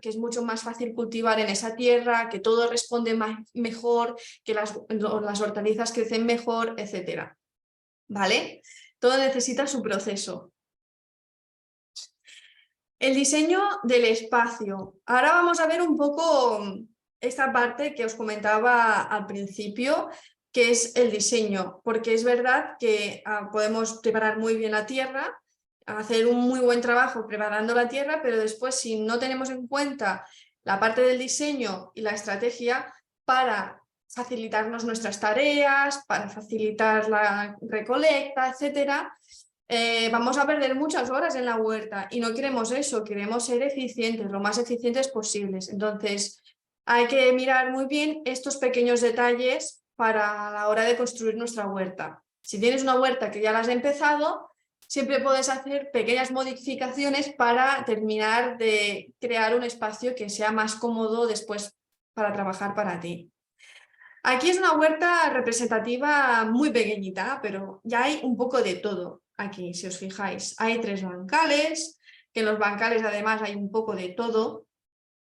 es mucho más fácil cultivar en esa tierra, que todo responde mejor, que las hortalizas crecen mejor, etc. ¿Vale? Todo necesita su proceso. El diseño del espacio. Ahora vamos a ver un poco esta parte que os comentaba al principio, que es el diseño, porque es verdad que podemos preparar muy bien la tierra, hacer un muy buen trabajo preparando la tierra, pero después si no tenemos en cuenta la parte del diseño y la estrategia para facilitarnos nuestras tareas, para facilitar la recolecta, etcétera, vamos a perder muchas horas en la huerta y no queremos eso, queremos ser eficientes, lo más eficientes posibles. Entonces hay que mirar muy bien estos pequeños detalles para la hora de construir nuestra huerta. Si tienes una huerta que ya la has empezado, siempre puedes hacer pequeñas modificaciones para terminar de crear un espacio que sea más cómodo después para trabajar para ti. Aquí es una huerta representativa muy pequeñita, pero ya hay un poco de todo aquí, si os fijáis. Hay 3 bancales, que en los bancales además hay un poco de todo,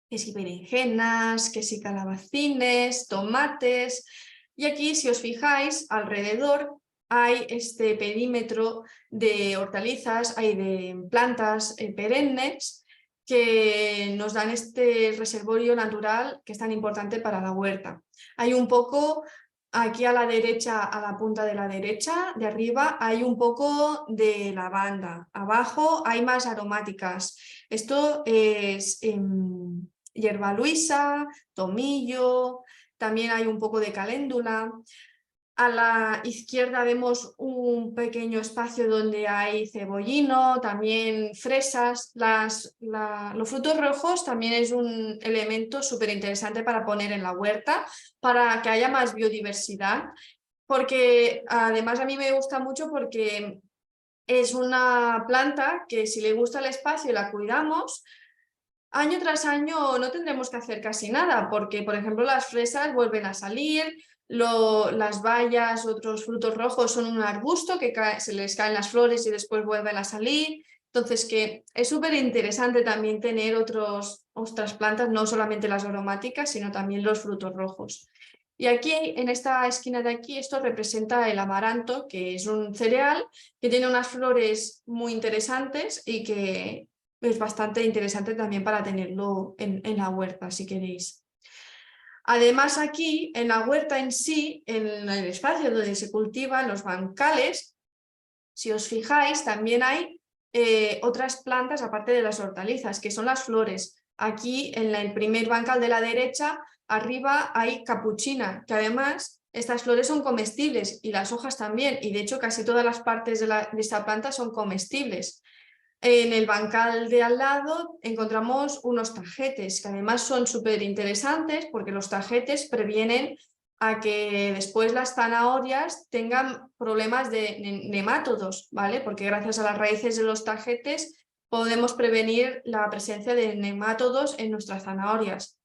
que si berenjenas, que si calabacines, tomates. Y aquí, si os fijáis, alrededor hay este perímetro de hortalizas, hay de plantas perennes que nos dan este reservorio natural que es tan importante para la huerta. Hay un poco, aquí a la derecha, a la punta de la derecha, de arriba, hay un poco de lavanda. Abajo hay más aromáticas. Esto es hierba luisa, tomillo, también hay un poco de caléndula. A la izquierda vemos un pequeño espacio donde hay cebollino, también fresas. Los frutos rojos también es un elemento súper interesante para poner en la huerta, para que haya más biodiversidad, porque además a mí me gusta mucho porque es una planta que si le gusta el espacio y la cuidamos, año tras año no tendremos que hacer casi nada, porque por ejemplo las fresas vuelven a salir, las bayas, otros frutos rojos son un arbusto que se les caen las flores y después vuelven a salir. Entonces que es súper interesante también tener otras plantas, no solamente las aromáticas, sino también los frutos rojos. Y aquí, en esta esquina de aquí, esto representa el amaranto, que es un cereal que tiene unas flores muy interesantes y que es bastante interesante también para tenerlo en la huerta, si queréis. Además, aquí, en la huerta en sí, en el espacio donde se cultivan los bancales, si os fijáis, también hay otras plantas aparte de las hortalizas, que son las flores. Aquí, en el primer bancal de la derecha, arriba hay capuchina, que además estas flores son comestibles y las hojas también, y de hecho casi todas las partes de esta planta son comestibles. En el bancal de al lado encontramos unos tajetes, que además son súper interesantes porque los tajetes previenen a que después las zanahorias tengan problemas de nemátodos, ¿vale? Porque gracias a las raíces de los tajetes podemos prevenir la presencia de nemátodos en nuestras zanahorias.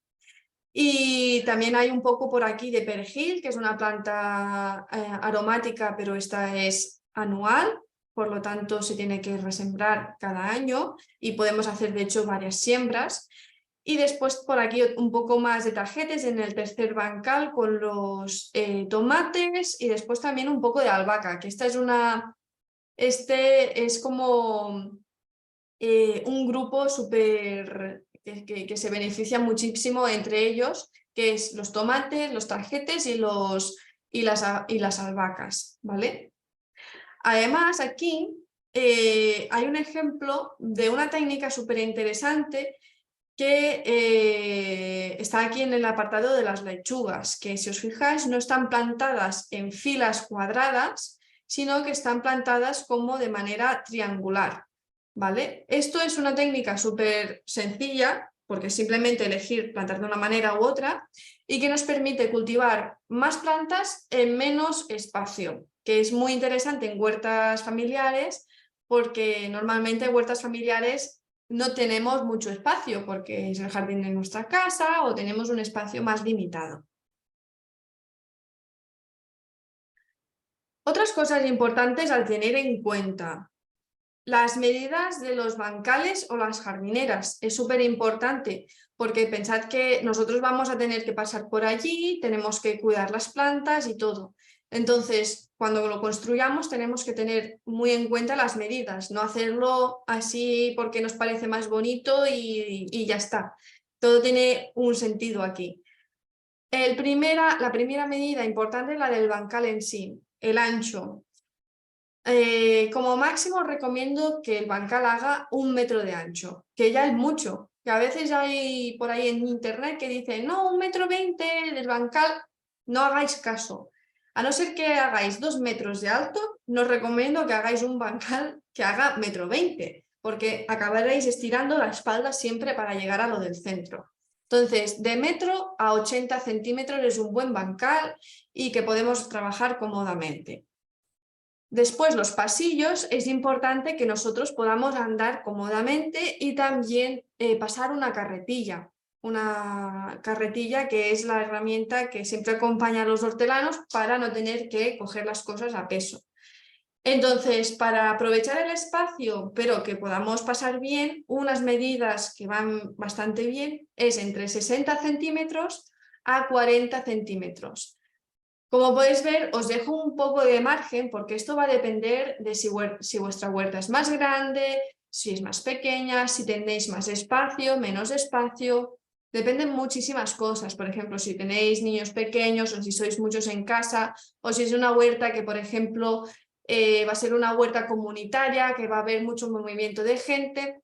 Y también hay un poco por aquí de perejil, que es una planta aromática, pero esta es anual, por lo tanto se tiene que resembrar cada año y podemos hacer de hecho varias siembras. Y después por aquí un poco más de tajetes en el tercer bancal con los tomates y después también un poco de albahaca, que este es como un grupo súper que se beneficia muchísimo entre ellos, que es los tomates, los tajetes y y las albahacas, ¿vale? Además, aquí hay un ejemplo de una técnica súper interesante que está aquí en el apartado de las lechugas, que si os fijáis no están plantadas en filas cuadradas, sino que están plantadas como de manera triangular, ¿vale? Esto es una técnica súper sencilla, porque es simplemente elegir plantar de una manera u otra, y que nos permite cultivar más plantas en menos espacio, que es muy interesante en huertas familiares, porque normalmente en huertas familiares no tenemos mucho espacio porque es el jardín de nuestra casa o tenemos un espacio más limitado. Otras cosas importantes al tener en cuenta. Las medidas de los bancales o las jardineras. Es súper importante porque pensad que nosotros vamos a tener que pasar por allí, tenemos que cuidar las plantas y todo. Entonces, cuando lo construyamos tenemos que tener muy en cuenta las medidas, no hacerlo así porque nos parece más bonito y ya está. Todo tiene un sentido aquí. La primera medida importante es la del bancal en sí, el ancho. Como máximo recomiendo que el bancal haga 1 metro de ancho, que ya es mucho, que a veces hay por ahí en internet que dicen no, 1,20 m del bancal, no hagáis caso. A no ser que hagáis 2 metros de alto, no os recomiendo que hagáis un bancal que haga 1,20 m, porque acabaréis estirando la espalda siempre para llegar a lo del centro. Entonces, de metro a 80 centímetros es un buen bancal y que podemos trabajar cómodamente. Después, los pasillos, es importante que nosotros podamos andar cómodamente y también pasar una carretilla que es la herramienta que siempre acompaña a los hortelanos para no tener que coger las cosas a peso. Entonces, para aprovechar el espacio, pero que podamos pasar bien, unas medidas que van bastante bien es entre 60 centímetros a 40 centímetros. Como podéis ver, os dejo un poco de margen porque esto va a depender de si vuestra huerta es más grande, si es más pequeña, si tenéis más espacio, menos espacio. Dependen muchísimas cosas, por ejemplo, si tenéis niños pequeños o si sois muchos en casa o si es una huerta que, por ejemplo, va a ser una huerta comunitaria, que va a haber mucho movimiento de gente.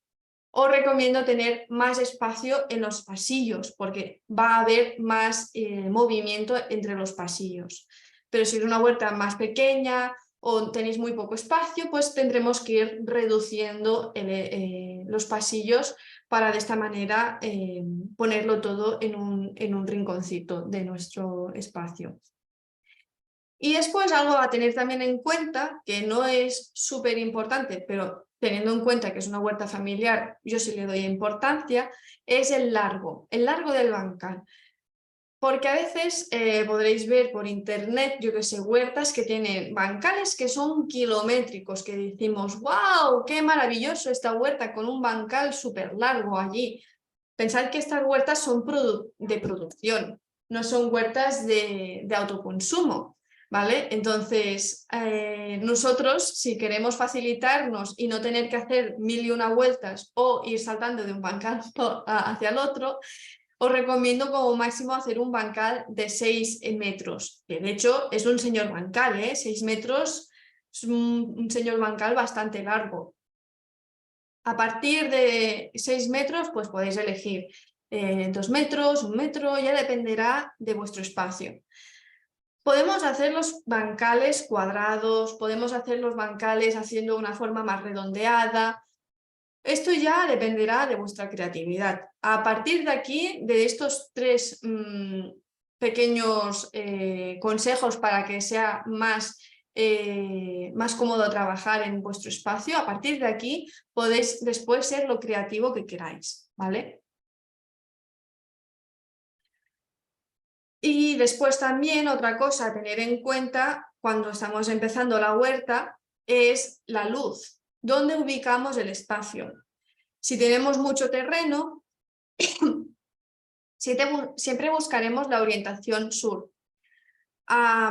Os recomiendo tener más espacio en los pasillos porque va a haber más movimiento entre los pasillos. Pero si es una huerta más pequeña o tenéis muy poco espacio, pues tendremos que ir reduciendo los pasillos para de esta manera ponerlo todo en un rinconcito de nuestro espacio. Y después algo a tener también en cuenta, que no es súper importante, pero teniendo en cuenta que es una huerta familiar, yo sí le doy importancia, es el largo del bancal. Porque a veces podréis ver por internet, yo que sé, huertas que tienen bancales que son kilométricos, que decimos, ¡wow! ¡Qué maravilloso esta huerta con un bancal súper largo allí! Pensad que estas huertas son de producción, no son huertas de autoconsumo. ¿Vale? Entonces, nosotros, si queremos facilitarnos y no tener que hacer 1001 vueltas o ir saltando de un bancal hacia el otro, os recomiendo como máximo hacer un bancal de 6 metros, que de hecho es un señor bancal, 6 metros es un señor bancal bastante largo. A partir de 6 metros, pues podéis elegir 2 metros, 1 metro, ya dependerá de vuestro espacio. Podemos hacer los bancales cuadrados, podemos hacer los bancales haciendo una forma más redondeada. Esto ya dependerá de vuestra creatividad. A partir de aquí, de estos 3 pequeños consejos para que sea más cómodo trabajar en vuestro espacio, a partir de aquí podéis después ser lo creativo que queráis, ¿vale? Y después también otra cosa a tener en cuenta cuando estamos empezando la huerta es la luz. ¿Dónde ubicamos el espacio? Si tenemos mucho terreno, siempre buscaremos la orientación sur.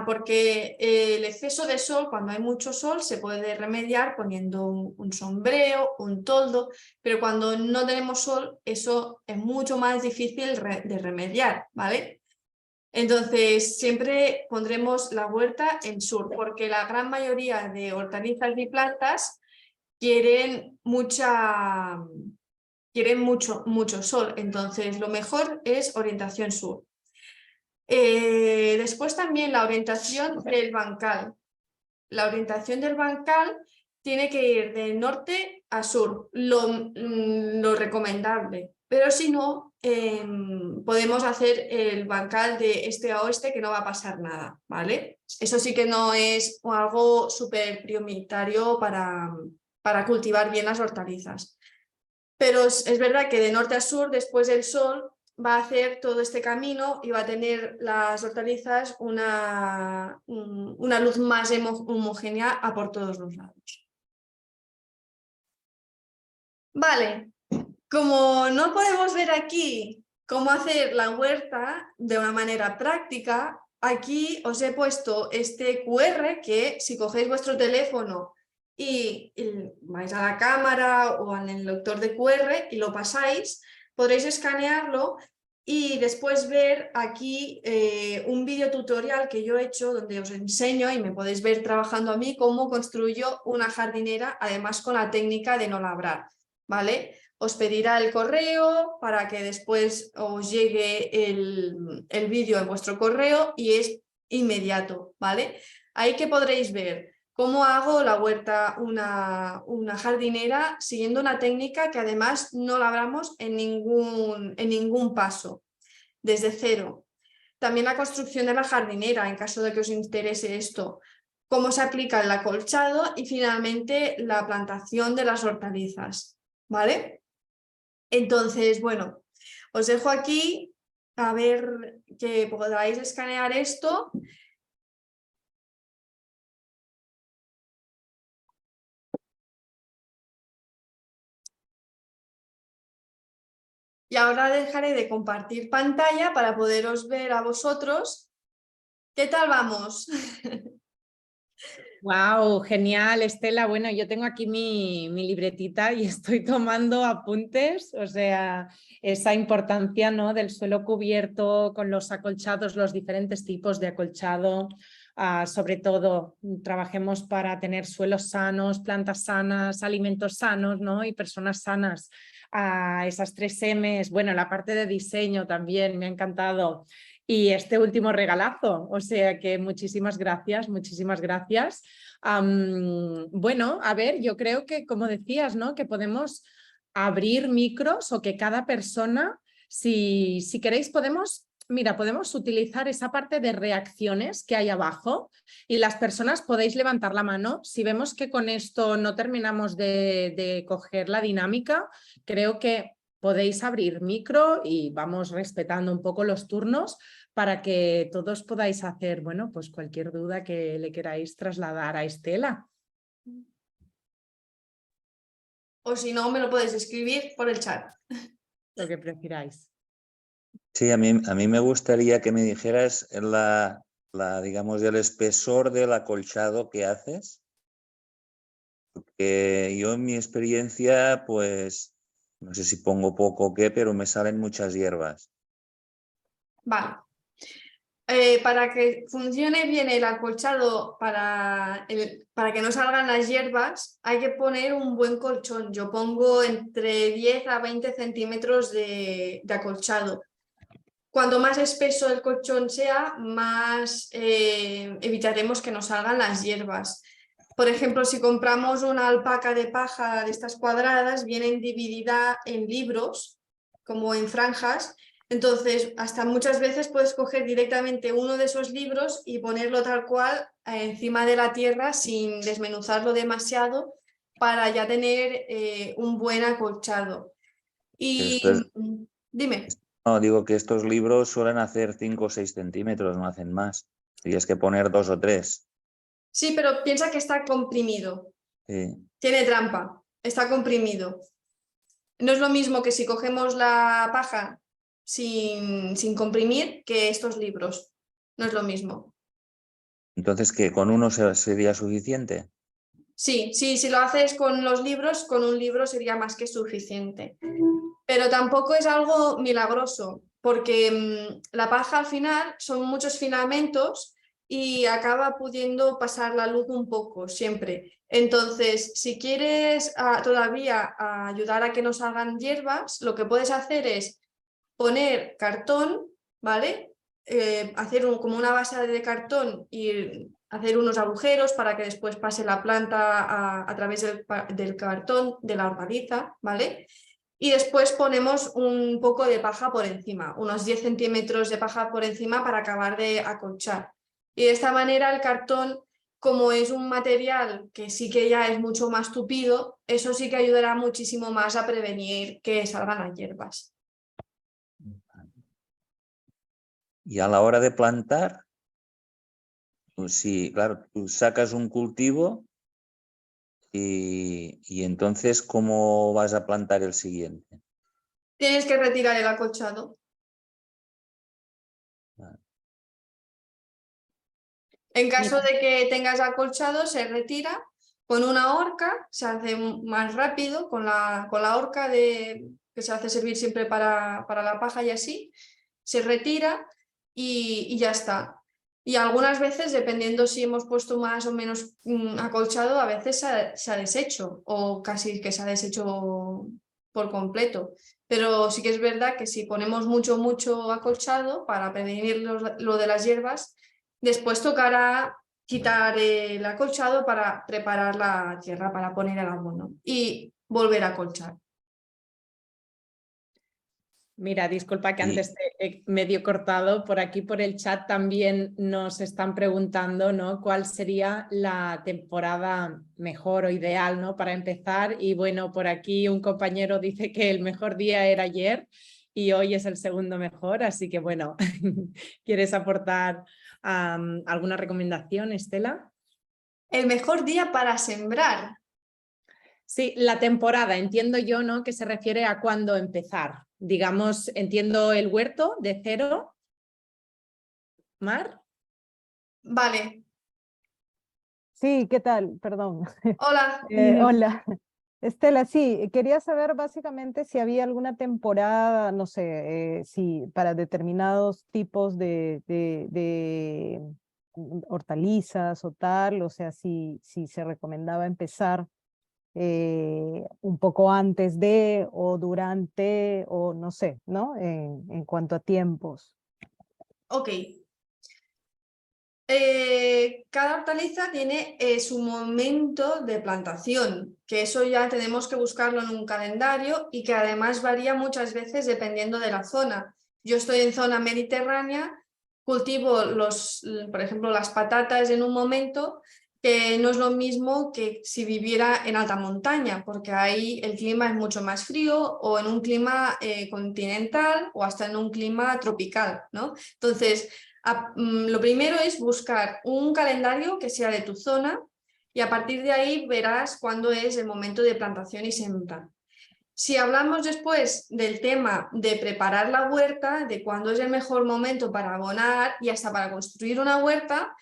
Porque el exceso de sol, cuando hay mucho sol, se puede remediar poniendo un sombrero, un toldo, pero cuando no tenemos sol, eso es mucho más difícil de remediar, ¿vale? Entonces, siempre pondremos la huerta en sur, porque la gran mayoría de hortalizas y plantas quieren mucho sol. Entonces, lo mejor es orientación sur. Después también la orientación del bancal. La orientación del bancal tiene que ir de norte a sur, lo recomendable. Pero si no, podemos hacer el bancal de este a oeste, que no va a pasar nada, ¿vale? Eso sí que no es algo súper prioritario para cultivar bien las hortalizas. Pero es verdad que de norte a sur, después del sol, va a hacer todo este camino y va a tener las hortalizas una luz más homogénea a por todos los lados. Vale, como no podemos ver aquí cómo hacer la huerta de una manera práctica, aquí os he puesto este QR que si cogéis vuestro teléfono y vais a la cámara o en el lector de QR y lo pasáis, podréis escanearlo y después ver aquí un vídeo tutorial que yo he hecho donde os enseño y me podéis ver trabajando a mí cómo construyo una jardinera, además con la técnica de no labrar, ¿vale? Os pedirá el correo para que después os llegue el vídeo en vuestro correo y es inmediato, ¿vale? Ahí que podréis ver cómo hago la huerta, una jardinera, siguiendo una técnica que además no labramos en ningún paso, desde cero. También la construcción de la jardinera, en caso de que os interese esto, cómo se aplica el acolchado y finalmente la plantación de las hortalizas, ¿vale? Entonces, bueno, os dejo aquí a ver que podáis escanear esto. Y ahora dejaré de compartir pantalla para poderos ver a vosotros. ¿Qué tal vamos? Wow, genial, Estela. Bueno, yo tengo aquí mi libretita y estoy tomando apuntes, o sea, esa importancia, ¿no?, del suelo cubierto con los acolchados, los diferentes tipos de acolchado. Sobre todo, trabajemos para tener suelos sanos, plantas sanas, alimentos sanos, ¿no?, y personas sanas. Esas 3 M's, bueno, la parte de diseño también me ha encantado. Y este último regalazo, o sea que muchísimas gracias, muchísimas gracias. Bueno, a ver, yo creo que, como decías, ¿no?, que podemos abrir micros o que cada persona, si queréis, podemos utilizar esa parte de reacciones que hay abajo y las personas podéis levantar la mano. Si vemos que con esto no terminamos de coger la dinámica, creo que podéis abrir micro y vamos respetando un poco los turnos para que todos podáis hacer, bueno, pues cualquier duda que le queráis trasladar a Estela. O si no, me lo podéis escribir por el chat. Lo que prefiráis. Sí, a mí me gustaría que me dijeras digamos, el espesor del acolchado que haces. Porque yo en mi experiencia, pues, no sé si pongo poco o qué, pero me salen muchas hierbas. Vale. Para que funcione bien el acolchado, para que no salgan las hierbas, hay que poner un buen colchón. Yo pongo entre 10 a 20 centímetros de acolchado. Cuanto más espeso el colchón sea, más evitaremos que nos salgan las hierbas. Por ejemplo, si compramos una alpaca de paja de estas cuadradas, vienen dividida en libros, como en franjas. Entonces, hasta muchas veces puedes coger directamente uno de esos libros y ponerlo tal cual encima de la tierra sin desmenuzarlo demasiado para ya tener un buen acolchado. Y dime. No, digo que estos libros suelen hacer 5 o 6 centímetros, no hacen más. Tienes que poner 2 o 3. Sí, pero piensa que está comprimido. Sí. Tiene trampa, está comprimido. No es lo mismo que si cogemos la paja sin comprimir que estos libros. No es lo mismo. Entonces, ¿qué? ¿Con uno sería suficiente? Sí, si lo haces con los libros, con un libro sería más que suficiente. Pero tampoco es algo milagroso, porque la paja al final son muchos filamentos y acaba pudiendo pasar la luz un poco siempre. Entonces, si quieres todavía ayudar a que no salgan hierbas, lo que puedes hacer es poner cartón, ¿vale? Hacer como una base de cartón y hacer unos agujeros para que después pase la planta a través del cartón, de la hortaliza, ¿vale? Y después ponemos un poco de paja por encima, unos 10 centímetros de paja por encima para acabar de acolchar. Y de esta manera el cartón, como es un material que sí que ya es mucho más tupido, eso sí que ayudará muchísimo más a prevenir que salgan las hierbas. Y a la hora de plantar, pues sí, claro, tú sacas un cultivo y entonces, ¿cómo vas a plantar el siguiente? Tienes que retirar el acolchado. Vale. En caso de que tengas acolchado, se retira con una horca, se hace más rápido con la horca que se hace servir siempre para la paja y así, se retira y ya está. Y algunas veces, dependiendo si hemos puesto más o menos acolchado, a veces se ha deshecho o casi que se ha deshecho por completo. Pero sí que es verdad que si ponemos mucho acolchado para prevenir lo de las hierbas, después tocará quitar el acolchado para preparar la tierra, para poner el abono y volver a acolchar. Mira, disculpa que Y- antes te he medio cortado. Por aquí, por el chat, también nos están preguntando, ¿no?, cuál sería la temporada mejor o ideal, ¿no?, para empezar. Y bueno, por aquí un compañero dice que el mejor día era ayer y hoy es el segundo mejor. Así que bueno, ¿quieres aportar alguna recomendación, Estela? El mejor día para sembrar. Sí, la temporada, entiendo yo, ¿no?, que se refiere a cuándo empezar. Digamos, entiendo el huerto de cero. Mar. Vale, Sí, ¿qué tal? Perdón. hola. Hola. Estela, sí, quería saber básicamente si había alguna temporada, no sé, si para determinados tipos de hortalizas o tal, o sea, si se recomendaba empezar un poco antes de o durante o no sé, ¿no? En cuanto a tiempos. Ok. Cada hortaliza tiene su momento de plantación, que eso ya tenemos que buscarlo en un calendario y que además varía muchas veces dependiendo de la zona. Yo estoy en zona mediterránea, cultivo por ejemplo, las patatas en un momento que no es lo mismo que si viviera en alta montaña, porque ahí el clima es mucho más frío o en un clima continental o hasta en un clima tropical, ¿no? Entonces, lo primero es buscar un calendario que sea de tu zona y a partir de ahí verás cuándo es el momento de plantación y sembrar. Si hablamos después del tema de preparar la huerta, de cuándo es el mejor momento para abonar y hasta para construir una huerta,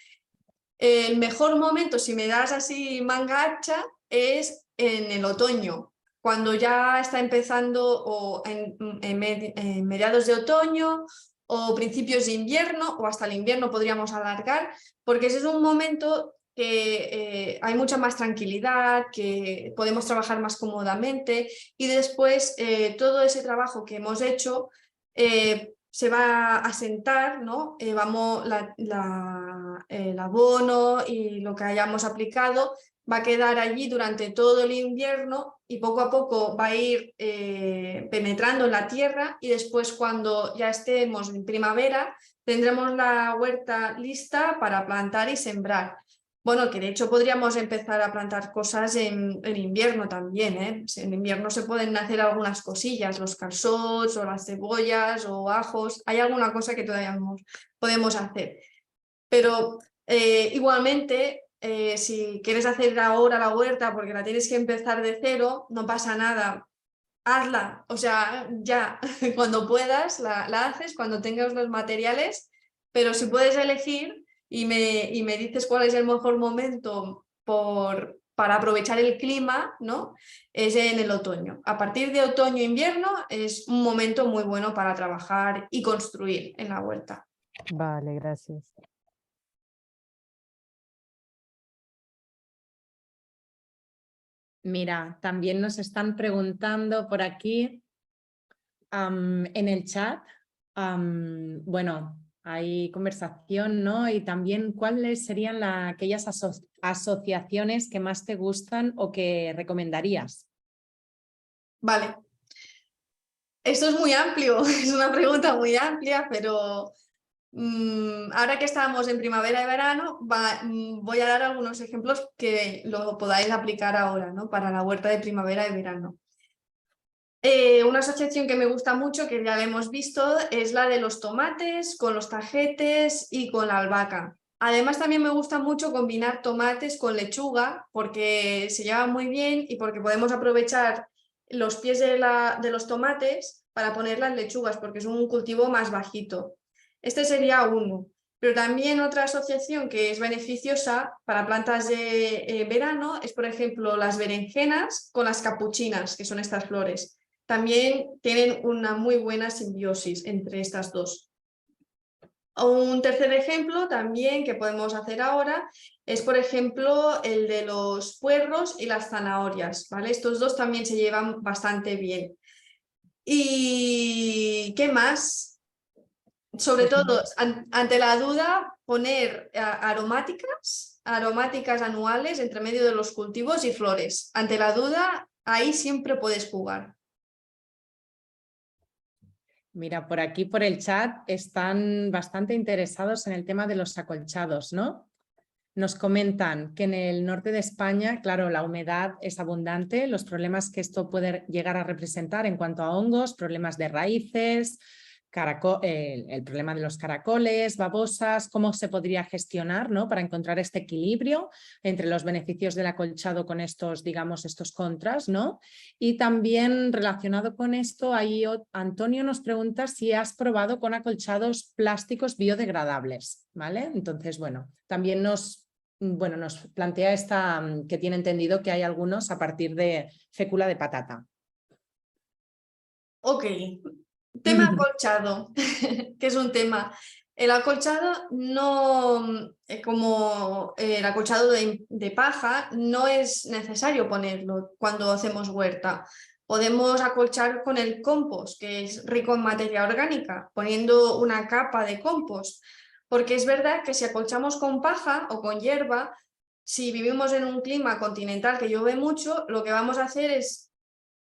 el mejor momento, si me das así manga ancha, es en el otoño, cuando ya está empezando o en mediados de otoño o principios de invierno o hasta el invierno podríamos alargar, porque ese es un momento que hay mucha más tranquilidad, que podemos trabajar más cómodamente y después todo ese trabajo que hemos hecho se va a sentar, ¿no? El abono y lo que hayamos aplicado va a quedar allí durante todo el invierno y poco a poco va a ir penetrando en la tierra y después cuando ya estemos en primavera tendremos la huerta lista para plantar y sembrar. Bueno, que de hecho podríamos empezar a plantar cosas en invierno también, ¿eh? En invierno se pueden hacer algunas cosillas, los calçots o las cebollas o ajos, hay alguna cosa que todavía podemos hacer. Pero igualmente, si quieres hacer ahora la huerta porque la tienes que empezar de cero, no pasa nada, hazla, o sea, ya, cuando puedas la haces, cuando tengas los materiales, pero si puedes elegir y me dices cuál es el mejor momento por para aprovechar el clima, ¿no? Es en el otoño. A partir de otoño-invierno es un momento muy bueno para trabajar y construir en la huerta. Vale, gracias. Mira, también nos están preguntando por aquí en el chat, bueno, hay conversación, ¿no? Y también cuáles serían aquellas asociaciones que más te gustan o que recomendarías. Vale. Esto es muy amplio, es una pregunta muy amplia, pero ahora que estamos en primavera y verano, voy a dar algunos ejemplos que lo podáis aplicar ahora, ¿no? Para la huerta de primavera y verano. Una asociación que me gusta mucho, que ya la hemos visto, es la de los tomates con los tajetes y con la albahaca. Además, también me gusta mucho combinar tomates con lechuga porque se llevan muy bien y porque podemos aprovechar los pies de los tomates para poner las lechugas porque es un cultivo más bajito. Este sería uno. Pero también otra asociación que es beneficiosa para plantas de verano es, por ejemplo, las berenjenas con las capuchinas, que son estas flores. También tienen una muy buena simbiosis entre estas dos. Un tercer ejemplo también que podemos hacer ahora es, por ejemplo, el de los puerros y las zanahorias, ¿vale? Estos dos también se llevan bastante bien. ¿Y qué más? Sobre todo, ante la duda, poner aromáticas anuales entre medio de los cultivos y flores. Ante la duda, ahí siempre puedes jugar. Mira, por aquí, por el chat, están bastante interesados en el tema de los acolchados, ¿no? Nos comentan que en el norte de España, claro, la humedad es abundante, los problemas que esto puede llegar a representar en cuanto a hongos, problemas de raíces, el problema de los caracoles, babosas, cómo se podría gestionar, ¿no? Para encontrar este equilibrio entre los beneficios del acolchado con estos, digamos, estos contras, ¿no? Y también relacionado con esto, ahí Antonio nos pregunta si has probado con acolchados plásticos biodegradables, ¿vale? Entonces, bueno, también nos plantea que tiene entendido que hay algunos a partir de fécula de patata. Ok. Tema acolchado, que es un tema. El acolchado no, como el acolchado de paja, no es necesario ponerlo cuando hacemos huerta. Podemos acolchar con el compost, que es rico en materia orgánica, poniendo una capa de compost. Porque es verdad que si acolchamos con paja o con hierba, si vivimos en un clima continental que llueve mucho, lo que vamos a hacer es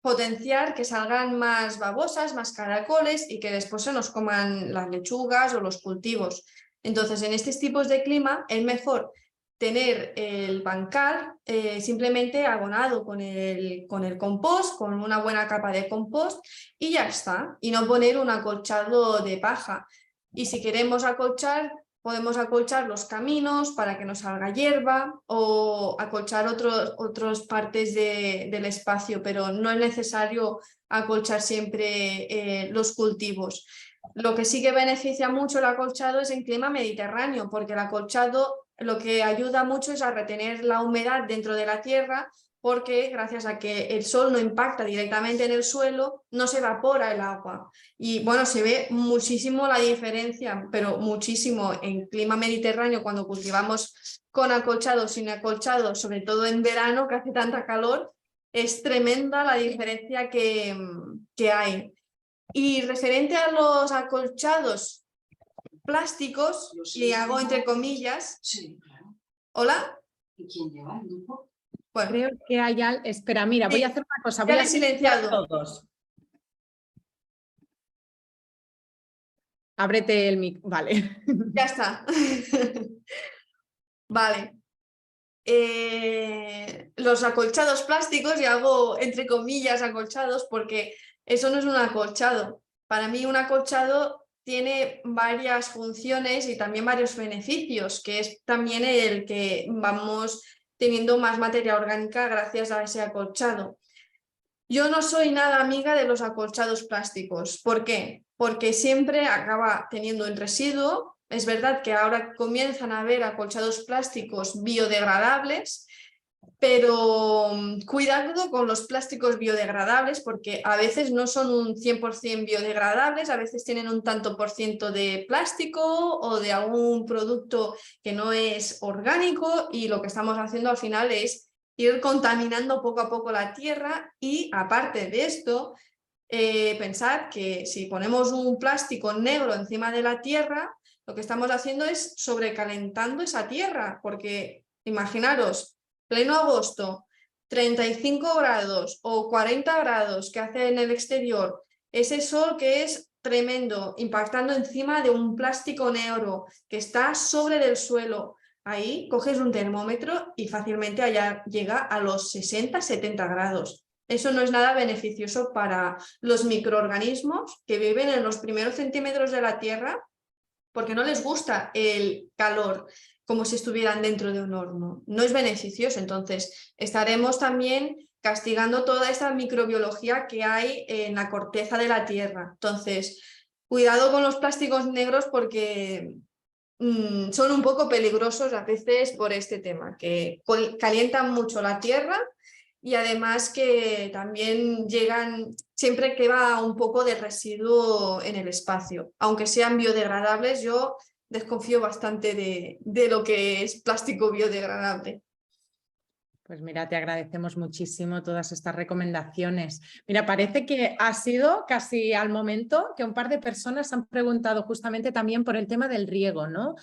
potenciar que salgan más babosas, más caracoles y que después se nos coman las lechugas o los cultivos. Entonces, en estos tipos de clima es mejor tener el bancal simplemente abonado con el compost, con una buena capa de compost y ya está. Y no poner un acolchado de paja. Y si queremos acolchar, podemos acolchar los caminos para que no salga hierba o acolchar otras partes del espacio, pero no es necesario acolchar siempre los cultivos. Lo que sí que beneficia mucho el acolchado es en clima mediterráneo, porque el acolchado lo que ayuda mucho es a retener la humedad dentro de la tierra, porque gracias a que el sol no impacta directamente en el suelo, no se evapora el agua. Y bueno, se ve muchísimo la diferencia, pero muchísimo en clima mediterráneo cuando cultivamos con acolchado, sin acolchado, sobre todo en verano que hace tanta calor, es tremenda la diferencia que hay. Y referente a los acolchados plásticos, y hago entre comillas... Sí, claro. ¿Hola? ¿Y quién lleva el grupo? Bueno, Creo que hay espera, mira, voy a hacer una cosa, voy ya a le he silenciado. todos. Ábrete el mic, vale. Ya está. Vale. Los acolchados plásticos, y hago entre comillas acolchados porque eso no es un acolchado. Para mí un acolchado tiene varias funciones y también varios beneficios, que es también el que vamos teniendo más materia orgánica gracias a ese acolchado. Yo no soy nada amiga de los acolchados plásticos. ¿Por qué? Porque siempre acaba teniendo un residuo. Es verdad que ahora comienzan a haber acolchados plásticos biodegradables, Pero cuidado con los plásticos biodegradables porque a veces no son un 100% biodegradables, a veces tienen un tanto por ciento de plástico o de algún producto que no es orgánico y lo que estamos haciendo al final es ir contaminando poco a poco la tierra y aparte de esto, pensar que si ponemos un plástico negro encima de la tierra, lo que estamos haciendo es sobrecalentando esa tierra porque imaginaros, pleno agosto, 35 grados o 40 grados que hace en el exterior, ese sol que es tremendo, impactando encima de un plástico negro que está sobre del suelo. Ahí coges un termómetro y fácilmente allá llega a los 60-70 grados. Eso no es nada beneficioso para los microorganismos que viven en los primeros centímetros de la tierra porque no les gusta el calor como si estuvieran dentro de un horno. No es beneficioso, entonces estaremos también castigando toda esta microbiología que hay en la corteza de la tierra. Entonces, cuidado con los plásticos negros porque son un poco peligrosos a veces por este tema, que calientan mucho la tierra y además que también llegan, siempre queda un poco de residuo en el espacio. Aunque sean biodegradables, yo desconfío bastante de lo que es plástico biodegradable. Pues mira, te agradecemos muchísimo todas estas recomendaciones. Mira, parece que ha sido casi al momento que un par de personas han preguntado justamente también por el tema del riego, ¿no?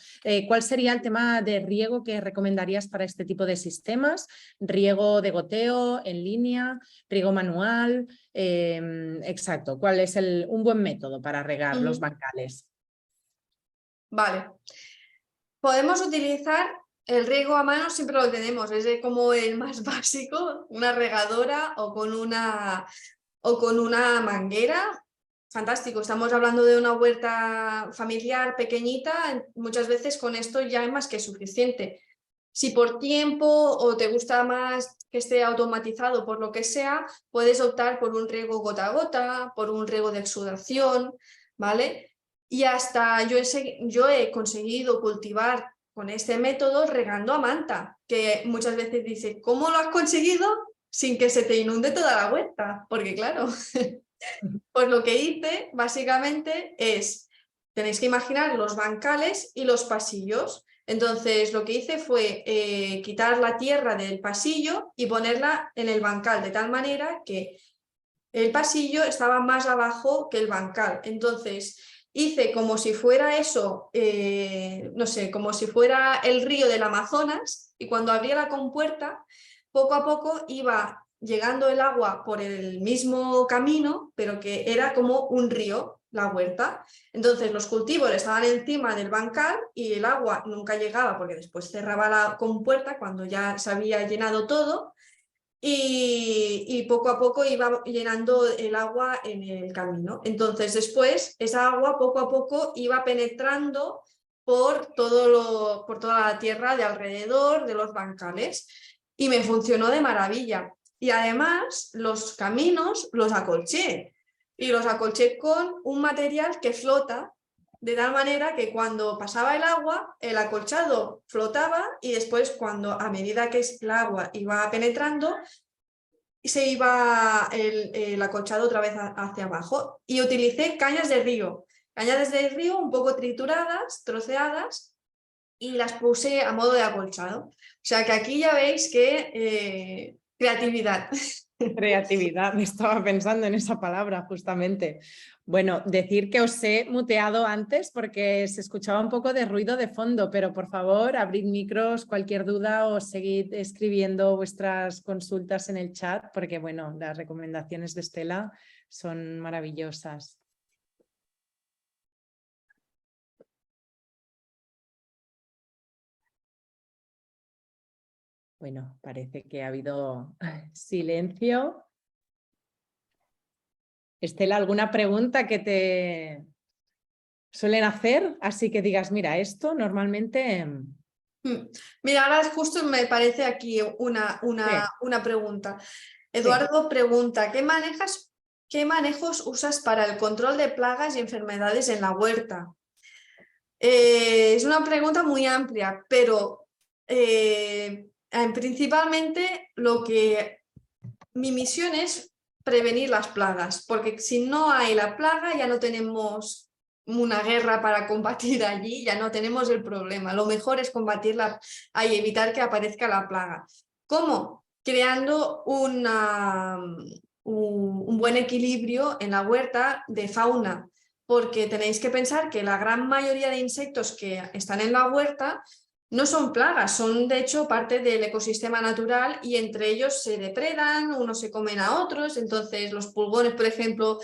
¿Cuál sería el tema de riego que recomendarías para este tipo de sistemas? ¿Riego de goteo, en línea, riego manual? Exacto, ¿cuál es un buen método para regar los bancales? Vale. Podemos utilizar el riego a mano, siempre lo tenemos, es como el más básico, una regadora o con una manguera. Fantástico, estamos hablando de una huerta familiar pequeñita, muchas veces con esto ya es más que suficiente. Si por tiempo o te gusta más que esté automatizado por lo que sea, puedes optar por un riego gota a gota, por un riego de exudación, ¿vale? Y hasta yo he conseguido cultivar con este método regando a manta, que muchas veces dice, ¿cómo lo has conseguido sin que se te inunde toda la huerta? Porque claro, pues lo que hice básicamente es, tenéis que imaginar los bancales y los pasillos. Entonces lo que hice fue quitar la tierra del pasillo y ponerla en el bancal, de tal manera que el pasillo estaba más abajo que el bancal. Entonces hice como si fuera eso, no sé, como si fuera el río del Amazonas y cuando abría la compuerta, poco a poco iba llegando el agua por el mismo camino, pero que era como un río, la huerta. Entonces los cultivos estaban encima del bancal y el agua nunca llegaba porque después cerraba la compuerta cuando ya se había llenado todo y poco a poco iba llenando el agua en el camino. Entonces después esa agua poco a poco iba penetrando por toda la tierra de alrededor de los bancales y me funcionó de maravilla. Y además los caminos los acolché y los acolché con un material que flota de tal manera que cuando pasaba el agua, el acolchado flotaba y después cuando a medida que el agua iba penetrando, se iba el acolchado otra vez hacia abajo. Y utilicé cañas de río un poco trituradas, troceadas, y las puse a modo de acolchado. O sea que aquí ya veis que creatividad. Creatividad, me estaba pensando en esa palabra justamente. Bueno, decir que os he muteado antes porque se escuchaba un poco de ruido de fondo, pero por favor, abrid micros, cualquier duda o seguid escribiendo vuestras consultas en el chat porque, bueno, las recomendaciones de Estela son maravillosas. Bueno, parece que ha habido silencio. Estela, ¿alguna pregunta que te suelen hacer? Así que digas, mira, esto normalmente... Mira, ahora justo me parece aquí una pregunta. Eduardo pregunta, ¿qué manejos usas para el control de plagas y enfermedades en la huerta? Es una pregunta muy amplia, pero principalmente mi misión es prevenir las plagas, porque si no hay la plaga ya no tenemos una guerra para combatir allí, ya no tenemos el problema. Lo mejor es combatirla y evitar que aparezca la plaga. ¿Cómo? Creando un buen equilibrio en la huerta de fauna, porque tenéis que pensar que la gran mayoría de insectos que están en la huerta no son plagas, son de hecho parte del ecosistema natural y entre ellos se depredan, unos se comen a otros, entonces los pulgones, por ejemplo,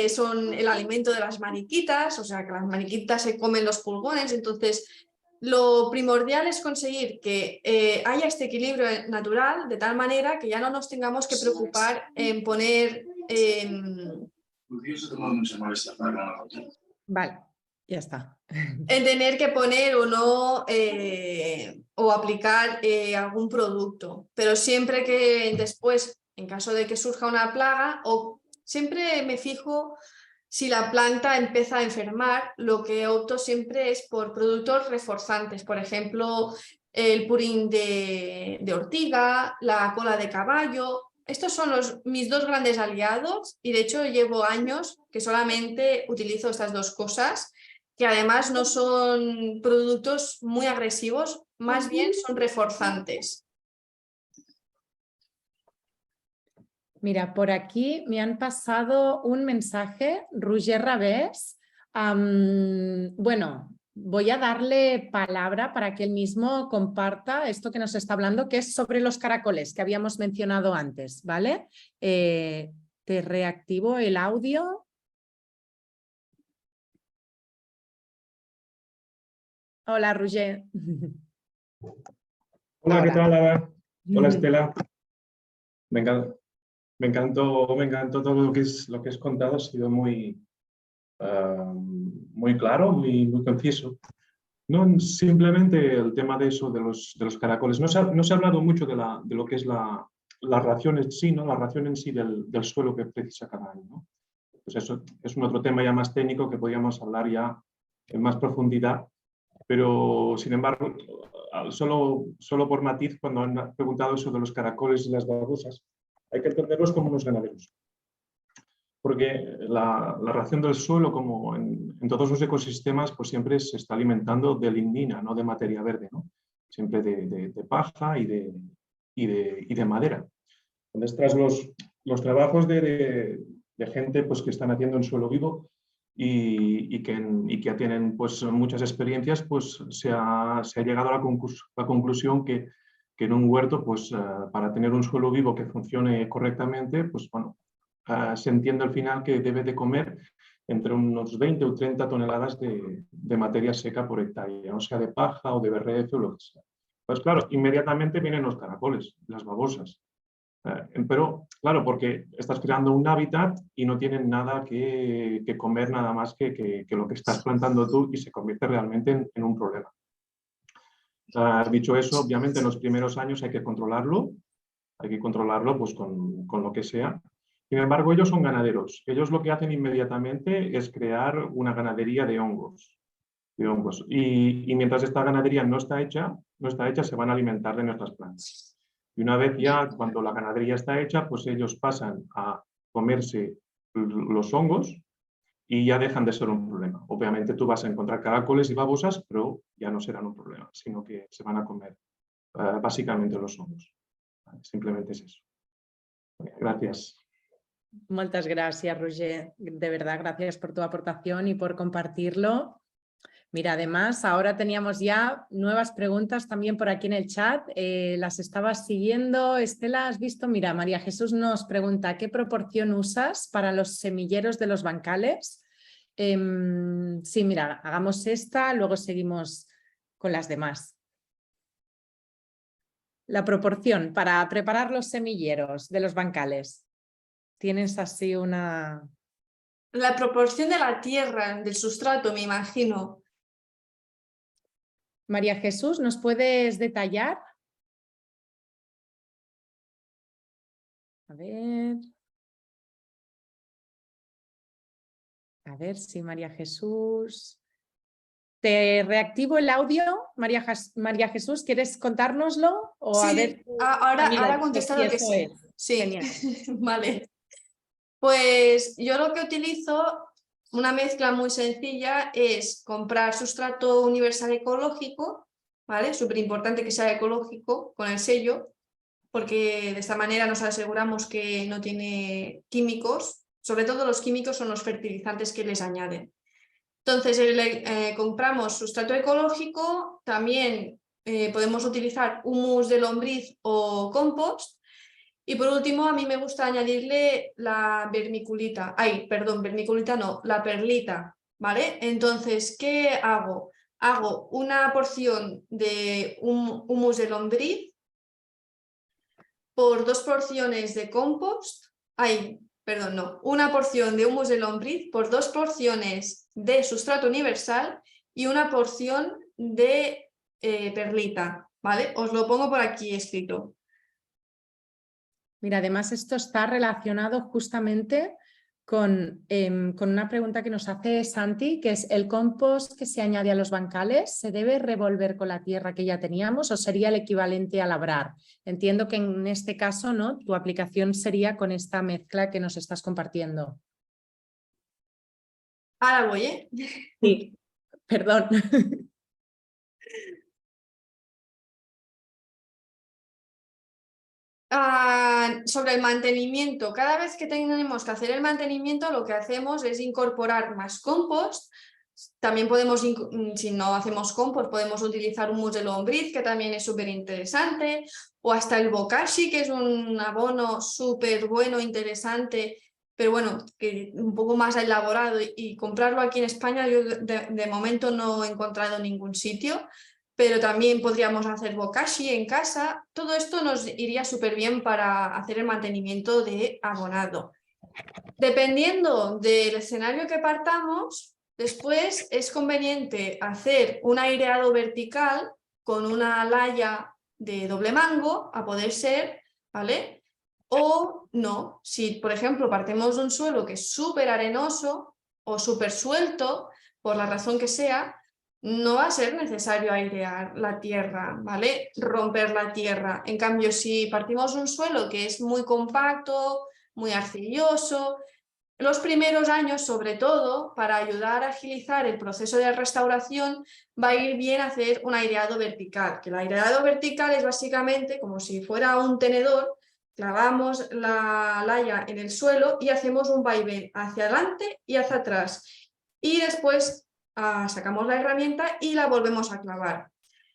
son el alimento de las mariquitas, o sea que las mariquitas se comen los pulgones, entonces lo primordial es conseguir que haya este equilibrio natural de tal manera que ya no nos tengamos que preocupar en poner... Vale, ya está. en tener que poner o no o aplicar algún producto, pero siempre que después, en caso de que surja una plaga, o siempre me fijo si la planta empieza a enfermar, lo que opto siempre es por productos reforzantes, por ejemplo, el purín de ortiga, la cola de caballo. Estos son mis dos grandes aliados y de hecho llevo años que solamente utilizo estas dos cosas, que además no son productos muy agresivos, más bien son reforzantes. Mira, por aquí me han pasado un mensaje, Roger Rabés. Bueno, voy a darle palabra para que él mismo comparta esto que nos está hablando, que es sobre los caracoles que habíamos mencionado antes, ¿vale? Te reactivo el audio. Hola, Roger. Hola, ¿qué Ahora. tal, Ada? Hola, Estela. Me encantó todo lo que has contado. Ha sido muy claro, muy conciso. No simplemente el tema de eso, de los caracoles. No se ha hablado mucho de lo que es la ración en sí, ¿no? La ración en sí del suelo que precisa cada año, ¿no? Pues eso es un otro tema ya más técnico que podríamos hablar ya en más profundidad. Pero, sin embargo, solo por matiz, cuando han preguntado eso de los caracoles y las babosas, hay que entenderlos como unos ganaderos. Porque la ración del suelo, como en todos los ecosistemas, pues siempre se está alimentando de lignina, no de materia verde, ¿no? Siempre de paja y de madera. Entonces, tras los trabajos de gente pues, que están haciendo en suelo vivo, y que ya tienen pues, muchas experiencias, pues se ha llegado a la conclusión que en un huerto, pues, para tener un suelo vivo que funcione correctamente, pues, bueno, se entiende al final que debe de comer entre unos 20 o 30 toneladas de materia seca por hectárea, o sea, de paja o de BRF o lo que sea. Pues claro, inmediatamente vienen los caracoles, las babosas. Pero, claro, porque estás creando un hábitat y no tienen nada que comer nada más que lo que estás plantando tú y se convierte realmente en un problema. Dicho eso, obviamente en los primeros años hay que controlarlo pues, con lo que sea. Sin embargo, ellos son ganaderos. Ellos lo que hacen inmediatamente es crear una ganadería de hongos. Y mientras esta ganadería no está hecha, se van a alimentar de nuestras plantas. Y una vez ya, cuando la ganadería está hecha, pues ellos pasan a comerse los hongos y ya dejan de ser un problema. Obviamente tú vas a encontrar caracoles y babosas, pero ya no serán un problema, sino que se van a comer básicamente los hongos. Simplemente es eso. Gracias. Muchas gracias, Roger. De verdad, gracias por tu aportación y por compartirlo. Mira, además, ahora teníamos ya nuevas preguntas también por aquí en el chat. Las estabas siguiendo. Estela, ¿has visto? Mira, María Jesús nos pregunta, ¿qué proporción usas para los semilleros de los bancales? Sí, mira, hagamos esta, luego seguimos con las demás. La proporción para preparar los semilleros de los bancales. ¿Tienes así una...? La proporción de la tierra, del sustrato, me imagino. María Jesús, ¿nos puedes detallar? A ver si María Jesús... Te reactivo el audio, María Jesús, ¿quieres contárnoslo? O a Sí, ver, ahora mira, contesto si lo que eso sé. es. Sí, Genial. vale. Pues yo lo que utilizo, una mezcla muy sencilla, es comprar sustrato universal ecológico, ¿vale? Súper importante que sea ecológico con el sello, porque de esta manera nos aseguramos que no tiene químicos, sobre todo los químicos son los fertilizantes que les añaden. Entonces compramos sustrato ecológico, también podemos utilizar humus de lombriz o compost. Y por último, a mí me gusta añadirle la vermiculita. Ay, perdón, vermiculita no, la perlita, ¿vale? Entonces, ¿qué hago? Hago una porción de humus de lombriz por 2 porciones de compost. Ay, perdón, no. Una porción de humus de lombriz por 2 porciones de sustrato universal y una porción de perlita, ¿vale? Os lo pongo por aquí escrito. Mira, además esto está relacionado justamente con una pregunta que nos hace Santi, que es: ¿el compost que se añade a los bancales se debe revolver con la tierra que ya teníamos o sería el equivalente a labrar? Entiendo que en este caso, ¿no?, tu aplicación sería con esta mezcla que nos estás compartiendo. Ahora voy, ¿eh? Sí, perdón. Sobre el mantenimiento, cada vez que tenemos que hacer el mantenimiento, lo que hacemos es incorporar más compost. También podemos, si no hacemos compost, podemos utilizar humus de lombriz, que también es súper interesante, o hasta el bokashi, que es un abono súper bueno, interesante, pero bueno, que un poco más elaborado, y comprarlo aquí en España yo de momento no he encontrado ningún sitio. Pero también podríamos hacer bokashi en casa. Todo esto nos iría súper bien para hacer el mantenimiento de abonado. Dependiendo del escenario que partamos, después es conveniente hacer un aireado vertical con una laya de doble mango, a poder ser, ¿vale? O no, si por ejemplo partimos de un suelo que es súper arenoso o súper suelto, por la razón que sea, no va a ser necesario airear la tierra, ¿vale? Romper la tierra. En cambio, si partimos de un suelo que es muy compacto, muy arcilloso, los primeros años, sobre todo, para ayudar a agilizar el proceso de restauración, va a ir bien hacer un aireado vertical, que el aireado vertical es básicamente como si fuera un tenedor, clavamos la laya en el suelo y hacemos un vaivén hacia adelante y hacia atrás. Y después sacamos la herramienta y la volvemos a clavar.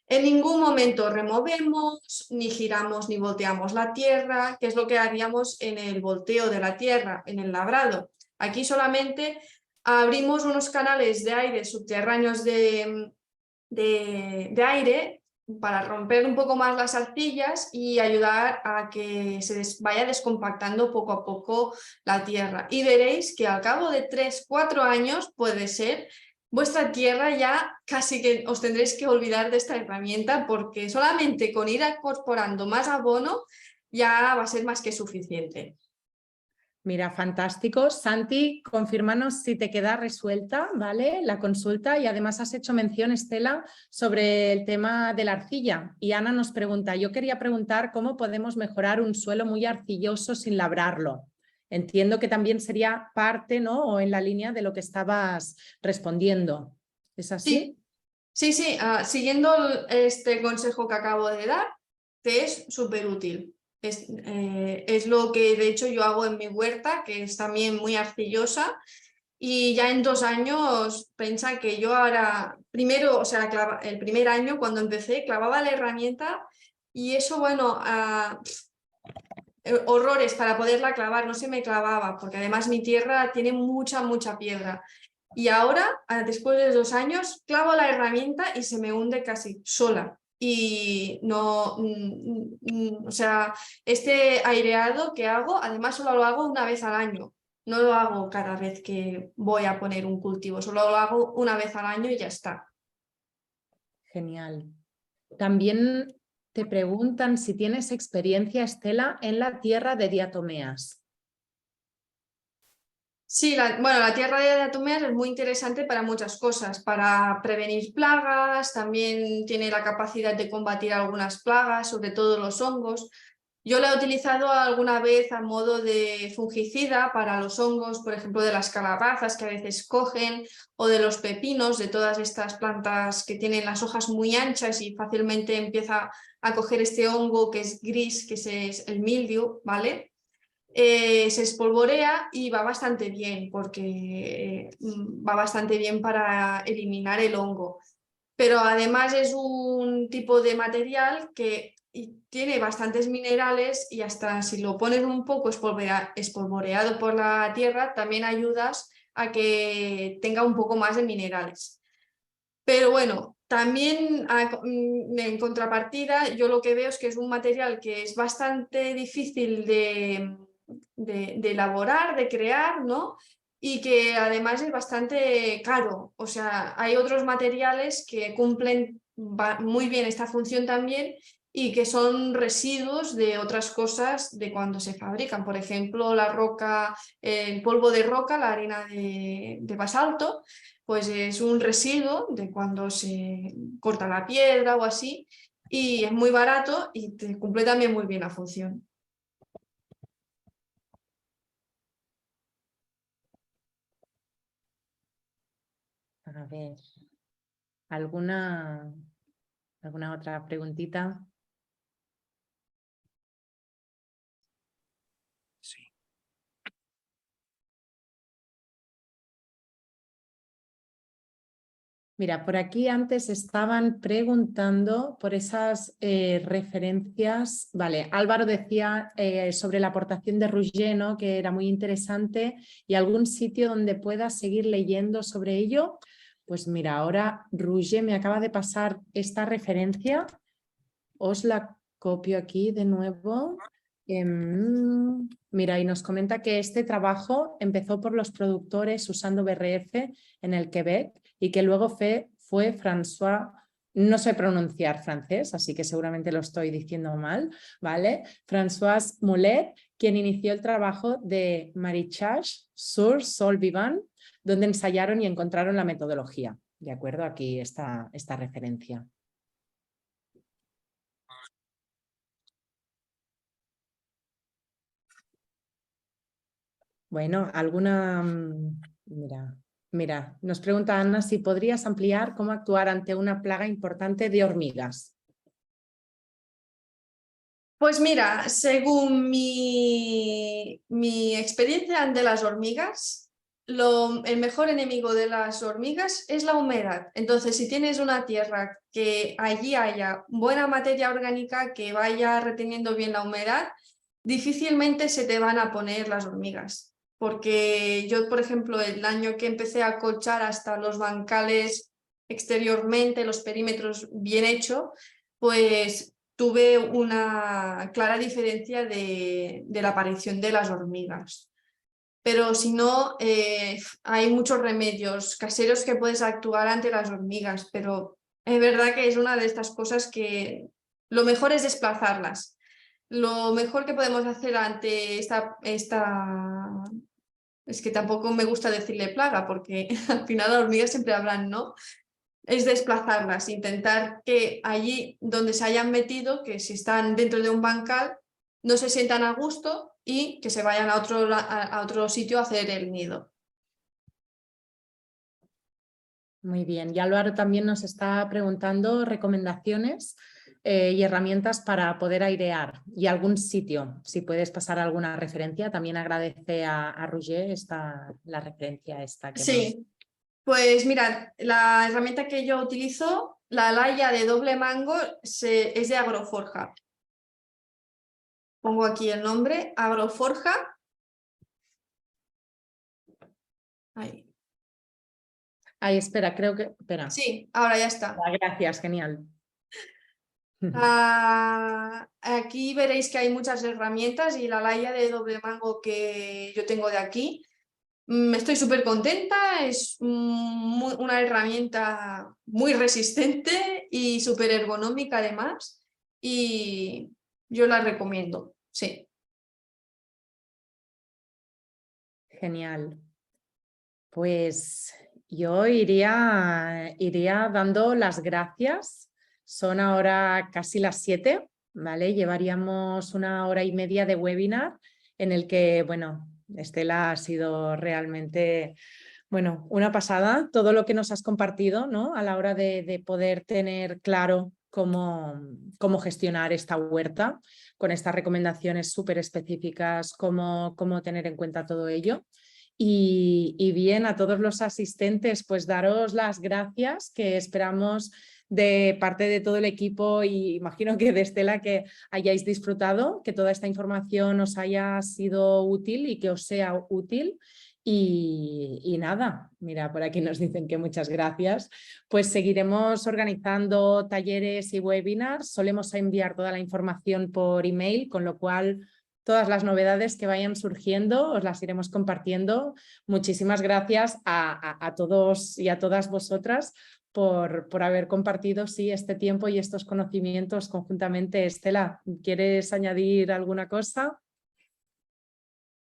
En ningún momento removemos, ni giramos ni volteamos la tierra, que es lo que haríamos en el volteo de la tierra, en el labrado. Aquí solamente abrimos unos canales de aire subterráneos de aire para romper un poco más las arcillas y ayudar a que se vaya descompactando poco a poco la tierra. Y veréis que al cabo de 3-4 años puede ser, vuestra tierra ya casi que os tendréis que olvidar de esta herramienta, porque solamente con ir incorporando más abono ya va a ser más que suficiente. Mira, fantástico. Santi, confírmanos si te queda resuelta, ¿vale?, la consulta. Y además has hecho mención, Estela, sobre el tema de la arcilla. Y Ana nos pregunta: yo quería preguntar cómo podemos mejorar un suelo muy arcilloso sin labrarlo. Entiendo que también sería parte, ¿no?, o en la línea de lo que estabas respondiendo. ¿Es así? Sí, siguiendo este consejo que acabo de dar, te es súper útil. Es lo que de hecho yo hago en mi huerta, que es también muy arcillosa, y ya en 2 años, piensa que yo ahora, primero, o sea, el primer año cuando empecé, clavaba la herramienta y eso, bueno, horrores para poderla clavar, no se me clavaba, porque además mi tierra tiene mucha piedra. Y ahora, después de 2 años, clavo la herramienta y se me hunde casi sola. Y no, o sea, este aireado que hago, además solo lo hago una vez al año. No lo hago cada vez que voy a poner un cultivo, solo lo hago una vez al año y ya está. Genial. También te preguntan si tienes experiencia, Estela, en la tierra de diatomeas. Sí, bueno, la tierra de Diatomeas es muy interesante para muchas cosas, para prevenir plagas, también tiene la capacidad de combatir algunas plagas, sobre todo los hongos. Yo la he utilizado alguna vez a modo de fungicida para los hongos, por ejemplo, de las calabazas que a veces cogen, o de los pepinos, de todas estas plantas que tienen las hojas muy anchas y fácilmente empieza a coger este hongo que es gris, que es el mildew, ¿vale? Se espolvorea y va bastante bien, porque va bastante bien para eliminar el hongo. Pero además es un tipo de material que tiene bastantes minerales y hasta si lo pones un poco espolvoreado por la tierra, también ayudas a que tenga un poco más de minerales. Pero bueno, también en contrapartida, yo lo que veo es que es un material que es bastante difícil de elaborar, de crear, ¿no? Y que además es bastante caro. O sea, hay otros materiales que cumplen muy bien esta función también y que son residuos de otras cosas de cuando se fabrican. Por ejemplo, la roca, el polvo de roca, la arena de basalto, pues es un residuo de cuando se corta la piedra o así, y es muy barato y te cumple también muy bien la función. A ver, ¿alguna otra preguntita? Sí. Mira, por aquí antes estaban preguntando por esas referencias. Vale, Álvaro decía sobre la aportación de Rouget, ¿no? Que era muy interesante, y algún sitio donde puedas seguir leyendo sobre ello. Pues mira, ahora Rouget me acaba de pasar esta referencia. Os la copio aquí de nuevo. Mira, y nos comenta que este trabajo empezó por los productores usando BRF en el Quebec y que luego fue François, no sé pronunciar francés, así que seguramente lo estoy diciendo mal, ¿vale? François Moulet, quien inició el trabajo de Maraîchage sur sol vivant, donde ensayaron y encontraron la metodología. ¿De acuerdo? Aquí está esta referencia. Bueno, alguna... Mira, nos pregunta Ana si podrías ampliar cómo actuar ante una plaga importante de hormigas. Pues mira, según mi experiencia ante las hormigas, el mejor enemigo de las hormigas es la humedad. Entonces, si tienes una tierra que allí haya buena materia orgánica que vaya reteniendo bien la humedad, difícilmente se te van a poner las hormigas. Porque yo, por ejemplo, el año que empecé a acolchar hasta los bancales exteriormente, los perímetros bien hechos, pues tuve una clara diferencia de la aparición de las hormigas. Pero si no, hay muchos remedios caseros que puedes actuar ante las hormigas, pero es verdad que es una de estas cosas que lo mejor es desplazarlas. Lo mejor que podemos hacer ante esta es que tampoco me gusta decirle plaga, porque al final las hormigas siempre hablan, ¿no? Es desplazarlas, intentar que allí donde se hayan metido, que si están dentro de un bancal, no se sientan a gusto y que se vayan a otro sitio a hacer el nido. Muy bien, y Álvaro también nos está preguntando recomendaciones y herramientas para poder airear y algún sitio. Si puedes pasar alguna referencia, también agradece a Rouget la referencia esta. Sí, pues mirad, la herramienta que yo utilizo, la laya de doble mango, es de Agroforja. Pongo aquí el nombre, Agroforja. Ahí. Ahí, espera, creo que... Espera. Sí, ahora ya está. Gracias, genial. Aquí veréis que hay muchas herramientas y la laya de doble mango que yo tengo de aquí, estoy súper contenta, es una herramienta muy resistente y súper ergonómica además, y yo la recomiendo, sí. Genial. Pues yo iría dando las gracias. Son ahora casi las 7, ¿vale? Llevaríamos 1 hora y media de webinar en el que, bueno, Estela, ha sido realmente, bueno, una pasada todo lo que nos has compartido, ¿no? A la hora de poder tener claro cómo gestionar esta huerta con estas recomendaciones súper específicas, cómo tener en cuenta todo ello. Y bien, a todos los asistentes, pues daros las gracias, que esperamos de parte de todo el equipo y imagino que de Estela, que hayáis disfrutado, que toda esta información os haya sido útil y que os sea útil. Y nada, mira, por aquí nos dicen que muchas gracias. Pues seguiremos organizando talleres y webinars. Solemos enviar toda la información por email, con lo cual todas las novedades que vayan surgiendo os las iremos compartiendo. Muchísimas gracias a todos y a todas vosotras por haber compartido este tiempo y estos conocimientos conjuntamente. Estela, ¿quieres añadir alguna cosa?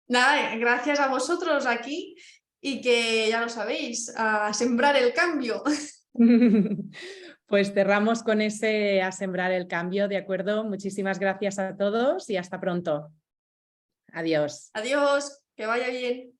Nada, gracias a vosotros aquí y que ya lo sabéis, a sembrar el cambio. Pues cerramos con ese a sembrar el cambio, ¿de acuerdo? Muchísimas gracias a todos y hasta pronto. Adiós. Adiós, que vaya bien.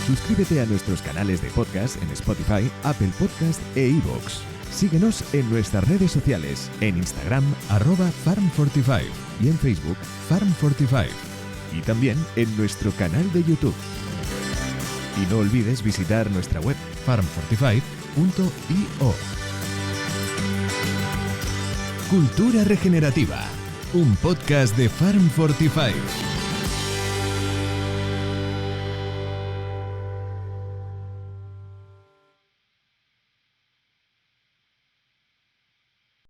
Suscríbete a nuestros canales de podcast en Spotify, Apple Podcast e iVoox. Síguenos en nuestras redes sociales, en Instagram @farm45 y en Facebook Farm45. Y también en nuestro canal de YouTube. Y no olvides visitar nuestra web farm45.io. Cultura Regenerativa, un podcast de Farm45.